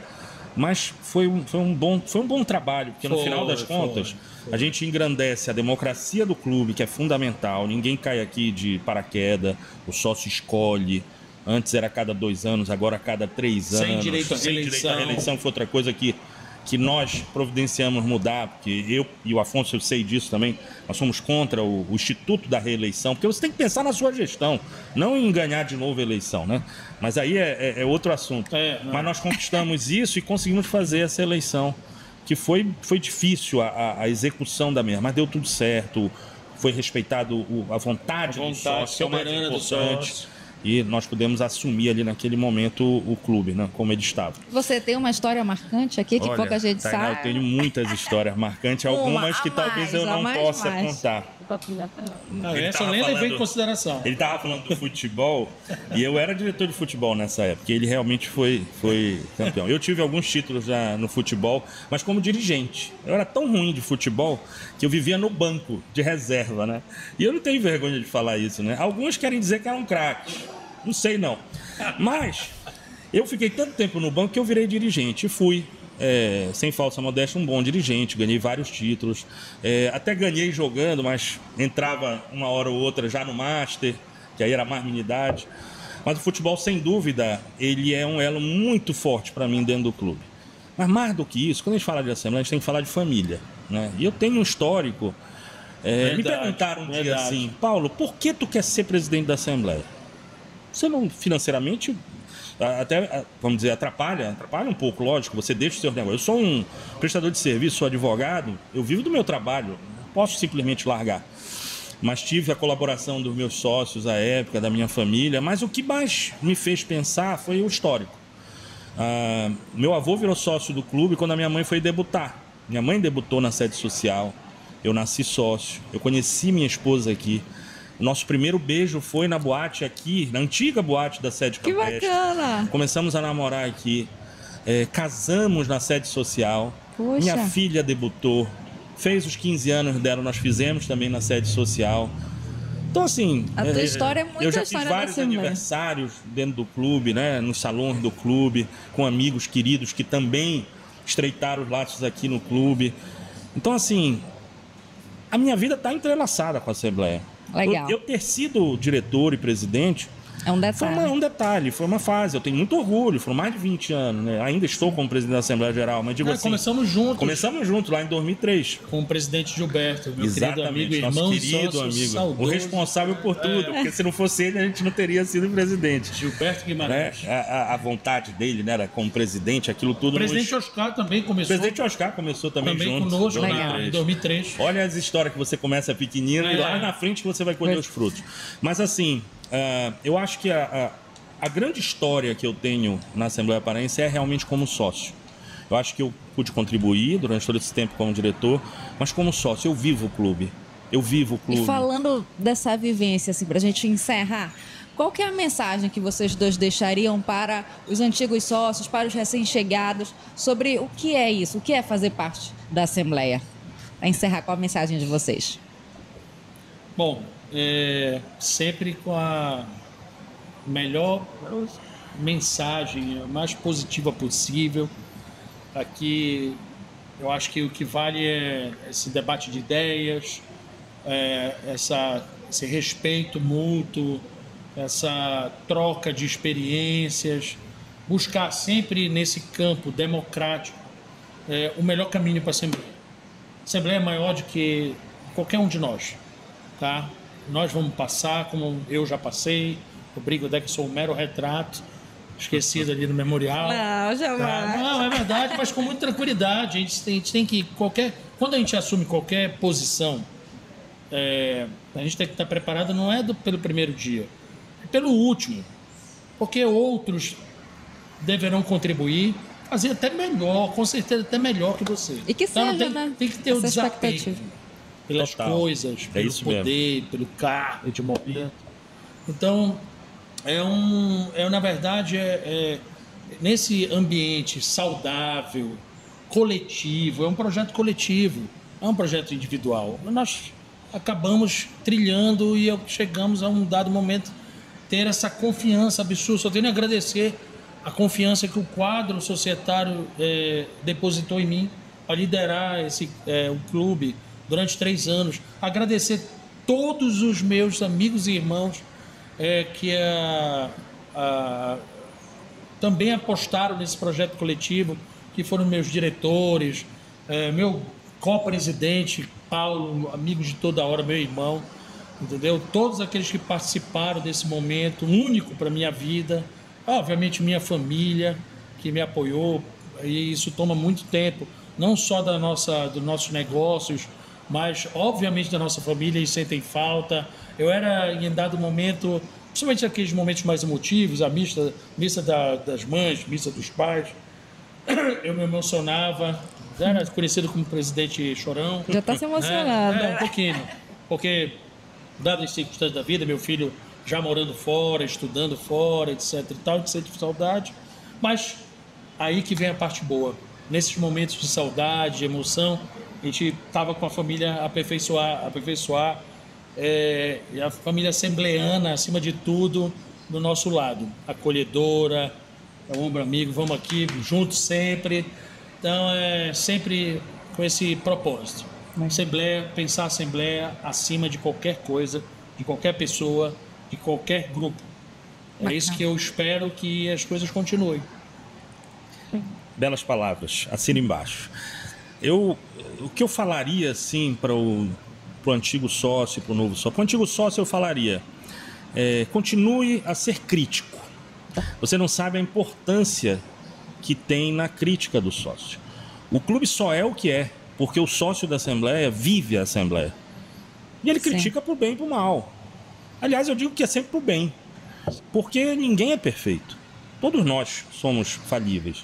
mas foi um bom trabalho, porque no final das contas a gente engrandece a democracia do clube, que é fundamental. Ninguém cai aqui de paraquedas, o sócio escolhe. Antes era a cada 2 anos, agora a cada 3 anos. Sem direito à reeleição. Foi outra coisa que nós providenciamos mudar, porque eu e o Afonso, eu sei disso também, nós somos contra o Instituto da Reeleição, porque você tem que pensar na sua gestão, não em ganhar de novo a eleição, né? Mas aí é outro assunto. Mas nós conquistamos isso e conseguimos fazer essa eleição, que foi difícil a execução da mesma, mas deu tudo certo, foi respeitado a vontade do sócio, soberana do sócio. E nós pudemos assumir ali naquele momento o clube, né, como ele estava. Você tem uma história marcante aqui que pouca gente Tainá, sabe? eu tenho muitas histórias marcantes, algumas que talvez eu não possa contar. Essa eu nem levei em consideração. Ele estava falando do futebol e eu era diretor de futebol nessa época. E ele realmente foi campeão. Eu tive alguns títulos já no futebol, mas como dirigente. Eu era tão ruim de futebol que eu vivia no banco de reserva, né? E eu não tenho vergonha de falar isso, né? Alguns querem dizer que eram craques. Não sei não. Mas eu fiquei tanto tempo no banco que eu virei dirigente e fui. Sem falsa modéstia, um bom dirigente, ganhei vários títulos, até ganhei jogando, mas entrava uma hora ou outra já no Master, que aí era mais minha idade. Mas o futebol, sem dúvida, ele é um elo muito forte para mim dentro do clube. Mas mais do que isso, quando a gente fala de Assembleia, a gente tem que falar de família, né? E eu tenho um histórico. Me perguntaram um dia assim: Paulo, por que tu quer ser presidente da Assembleia? Você não, financeiramente, até, vamos dizer, atrapalha um pouco, lógico, você deixa os seus negócios. Eu sou um prestador de serviço, sou advogado, eu vivo do meu trabalho, não posso simplesmente largar. Mas tive a colaboração dos meus sócios à época, da minha família, mas o que mais me fez pensar foi o histórico. Meu avô virou sócio do clube quando a minha mãe foi debutar. Minha mãe debutou na sede social, eu nasci sócio, eu conheci minha esposa aqui. Nosso primeiro beijo foi na boate aqui, na antiga boate da sede campestre. Que bacana! Começamos a namorar aqui, casamos na sede social. Poxa. Minha filha debutou, fez os 15 anos dela, nós fizemos também na sede social. Então, assim, a tua história é muito eu já fiz vários aniversários dentro do clube, né, nos salões do clube, com amigos queridos que também estreitaram os laços aqui no clube. Então, assim, a minha vida está entrelaçada com a Assembleia. Legal. Eu ter sido diretor e presidente é um detalhe. Foi um detalhe, foi uma fase. Eu tenho muito orgulho, foram mais de 20 anos, né? Ainda estou como presidente da Assembleia Geral, mas digo assim... Começamos juntos. Começamos juntos, lá em 200003. Com o presidente Gilberto, meu querido amigo, irmão, nosso querido amigo. Saudoso. O responsável por tudo, porque se não fosse ele, a gente não teria sido presidente. Gilberto Guimarães. A vontade dele, né, era como presidente, aquilo tudo... O presidente Oscar também começou. O presidente Oscar começou também junto. Conosco, em 2003. Olha as histórias que você começa pequenino e lá na frente que você vai colher os frutos. Mas assim, eu acho que a grande história que eu tenho na Assembleia Paraense é realmente como sócio. Eu acho que eu pude contribuir durante todo esse tempo como diretor, mas como sócio, eu vivo o clube. E falando dessa vivência, assim, para a gente encerrar, qual que é a mensagem que vocês dois deixariam para os antigos sócios, para os recém-chegados, sobre o que é isso, o que é fazer parte da Assembleia? Para encerrar, qual a mensagem de vocês? Bom, sempre com a melhor mensagem, a mais positiva possível. Aqui eu acho que o que vale é esse debate de ideias, esse respeito mútuo, essa troca de experiências, buscar sempre nesse campo democrático o melhor caminho para a Assembleia. A Assembleia é maior do que qualquer um de nós, tá? Nós vamos passar, como eu já passei. O Brigadeiro, que sou um mero retrato, esquecido ali no memorial. Não, jamais. Não, é verdade, mas com muita tranquilidade. A gente tem que... Quando a gente assume qualquer posição, a gente tem que estar preparado, não é pelo primeiro dia, é pelo último. Porque outros deverão contribuir, fazer até melhor, com certeza até melhor que você. E que seja, né? Tem que ter o desapego. pelas Total. coisas, pelo isso poder, pelo cargo de momento. Então, na verdade, nesse ambiente saudável, coletivo, é um projeto coletivo, é um projeto individual. Nós acabamos trilhando e chegamos a um dado momento ter essa confiança absurda. Só tenho a agradecer a confiança que o quadro societário depositou em mim para liderar o clube durante 3 anos. Agradecer todos os meus amigos e irmãos que também apostaram nesse projeto coletivo, que foram meus diretores, meu co-presidente, Paulo, amigo de toda hora, meu irmão, entendeu? Todos aqueles que participaram desse momento único para minha vida, obviamente minha família, que me apoiou, e isso toma muito tempo, não só dos nossos negócios, mas obviamente da nossa família, e sentem falta. Eu era, em dado momento, principalmente aqueles momentos mais emotivos, a missa das mães, missa dos pais, eu me emocionava, era conhecido como presidente chorão. Já está se emocionando. Um pouquinho, porque, dadas as circunstâncias da vida, meu filho já morando fora, estudando fora, etc e tal, de sente saudade, mas aí que vem a parte boa. Nesses momentos de saudade, de emoção, a gente estava com a família a aperfeiçoar, e a família assembleana, acima de tudo, do nosso lado, acolhedora, é um ombro amigo, vamos aqui juntos sempre. Então, sempre com esse propósito. Assembleia, pensar a Assembleia acima de qualquer coisa, de qualquer pessoa, de qualquer grupo. É isso que eu espero que as coisas continuem. Belas palavras, assina embaixo. O que eu falaria, assim, para o antigo sócio, para o novo sócio? Para o antigo sócio eu falaria, continue a ser crítico. Você não sabe a importância que tem na crítica do sócio. O clube só é o que é, porque o sócio da Assembleia vive a Assembleia. E ele critica por bem e por mal. Aliás, eu digo que é sempre por bem, porque ninguém é perfeito. Todos nós somos falíveis.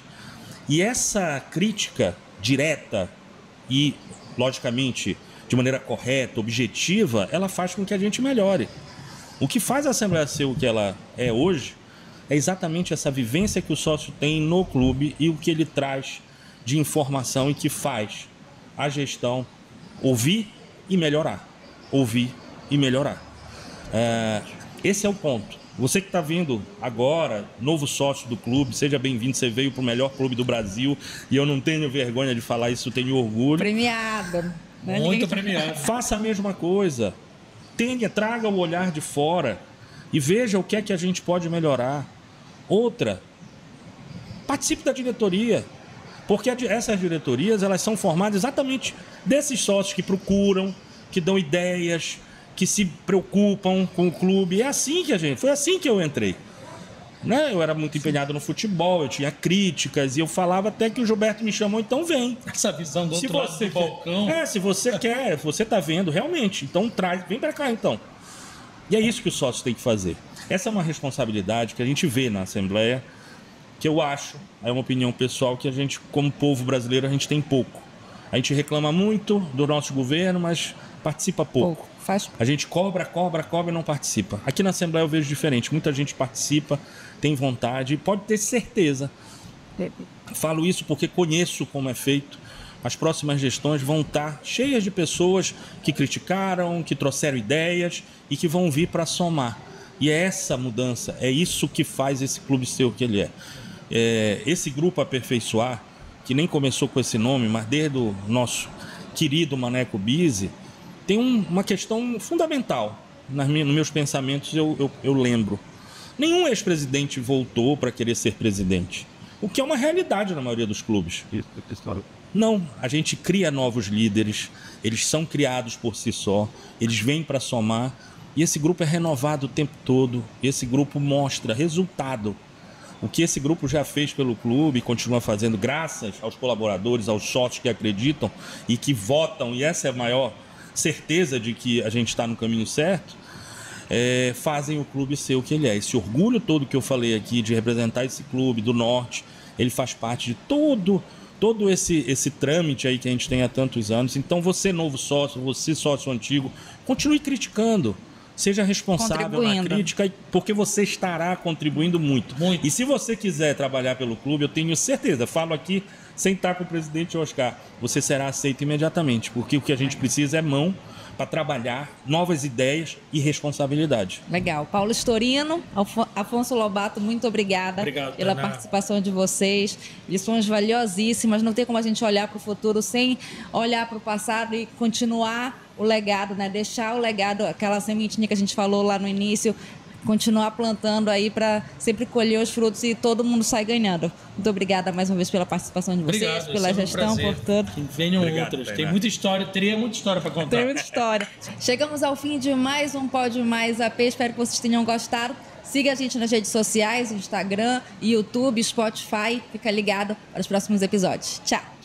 E essa crítica direta e, logicamente, de maneira correta, objetiva, ela faz com que a gente melhore. O que faz a Assembleia ser o que ela é hoje é exatamente essa vivência que o sócio tem no clube e o que ele traz de informação e que faz a gestão ouvir e melhorar. Ouvir e melhorar. Esse é o ponto. Você que está vindo agora, novo sócio do clube, seja bem-vindo. Você veio para o melhor clube do Brasil e eu não tenho vergonha de falar isso, eu tenho orgulho. Premiado. Muito premiado. Faça a mesma coisa. Traga o olhar de fora e veja o que é que a gente pode melhorar. Outra, participe da diretoria, porque essas diretorias elas são formadas exatamente desses sócios que procuram, que dão ideias, que se preocupam com o clube. Foi assim que eu entrei. Né? Eu era muito empenhado no futebol, eu tinha críticas e eu falava até que o Gilberto me chamou, então vem. Essa visão do outro lado do balcão. Se você quer, você está vendo realmente, então vem para cá então. E é isso que o sócio tem que fazer. Essa é uma responsabilidade que a gente vê na Assembleia, que eu acho, é uma opinião pessoal, que a gente, como povo brasileiro, a gente tem pouco. A gente reclama muito do nosso governo, mas participa pouco. A gente cobra e não participa. Aqui na Assembleia eu vejo diferente. Muita gente participa, tem vontade e pode ter certeza. Falo isso porque conheço como é feito. As próximas gestões vão estar cheias de pessoas que criticaram, que trouxeram ideias e que vão vir para somar. E é essa mudança, é isso que faz esse clube ser o que ele é. Esse grupo Aperfeiçoar, que nem começou com esse nome, mas desde o nosso querido Maneco Bizzi, tem uma questão fundamental. Nos meus pensamentos eu lembro. Nenhum ex-presidente voltou para querer ser presidente, o que é uma realidade na maioria dos clubes. Não, a gente cria novos líderes, eles são criados por si só, eles vêm para somar, e esse grupo é renovado o tempo todo, esse grupo mostra resultado. O que esse grupo já fez pelo clube e continua fazendo, graças aos colaboradores, aos sócios que acreditam e que votam, e essa é a maior certeza de que a gente está no caminho certo, fazem o clube ser o que ele é. Esse orgulho todo que eu falei aqui de representar esse clube do Norte, ele faz parte de todo esse trâmite aí que a gente tem há tantos anos. Então, você novo sócio, você sócio antigo, continue criticando. Seja responsável na crítica, porque você estará contribuindo muito. E se você quiser trabalhar pelo clube, eu tenho certeza, falo aqui sem estar com o presidente Oscar, você será aceito imediatamente, porque o que a gente precisa é mão para trabalhar, novas ideias e responsabilidade. Legal. Paulo Storino, Afonso Lobato, muito obrigada pela participação de vocês. Lições valiosíssimas. Não tem como a gente olhar para o futuro sem olhar para o passado e continuar o legado, né? Deixar o legado, aquela sementinha que a gente falou lá no início, continuar plantando aí para sempre colher os frutos e todo mundo sair ganhando. Muito obrigada mais uma vez pela participação de vocês, pela gestão, por tudo. Venham outras. Tem muita história, teria muita história para contar. Tem muita história. Chegamos ao fim de mais um Pódio Mais AP. Espero que vocês tenham gostado. Siga a gente nas redes sociais, Instagram, YouTube, Spotify. Fica ligado para os próximos episódios. Tchau!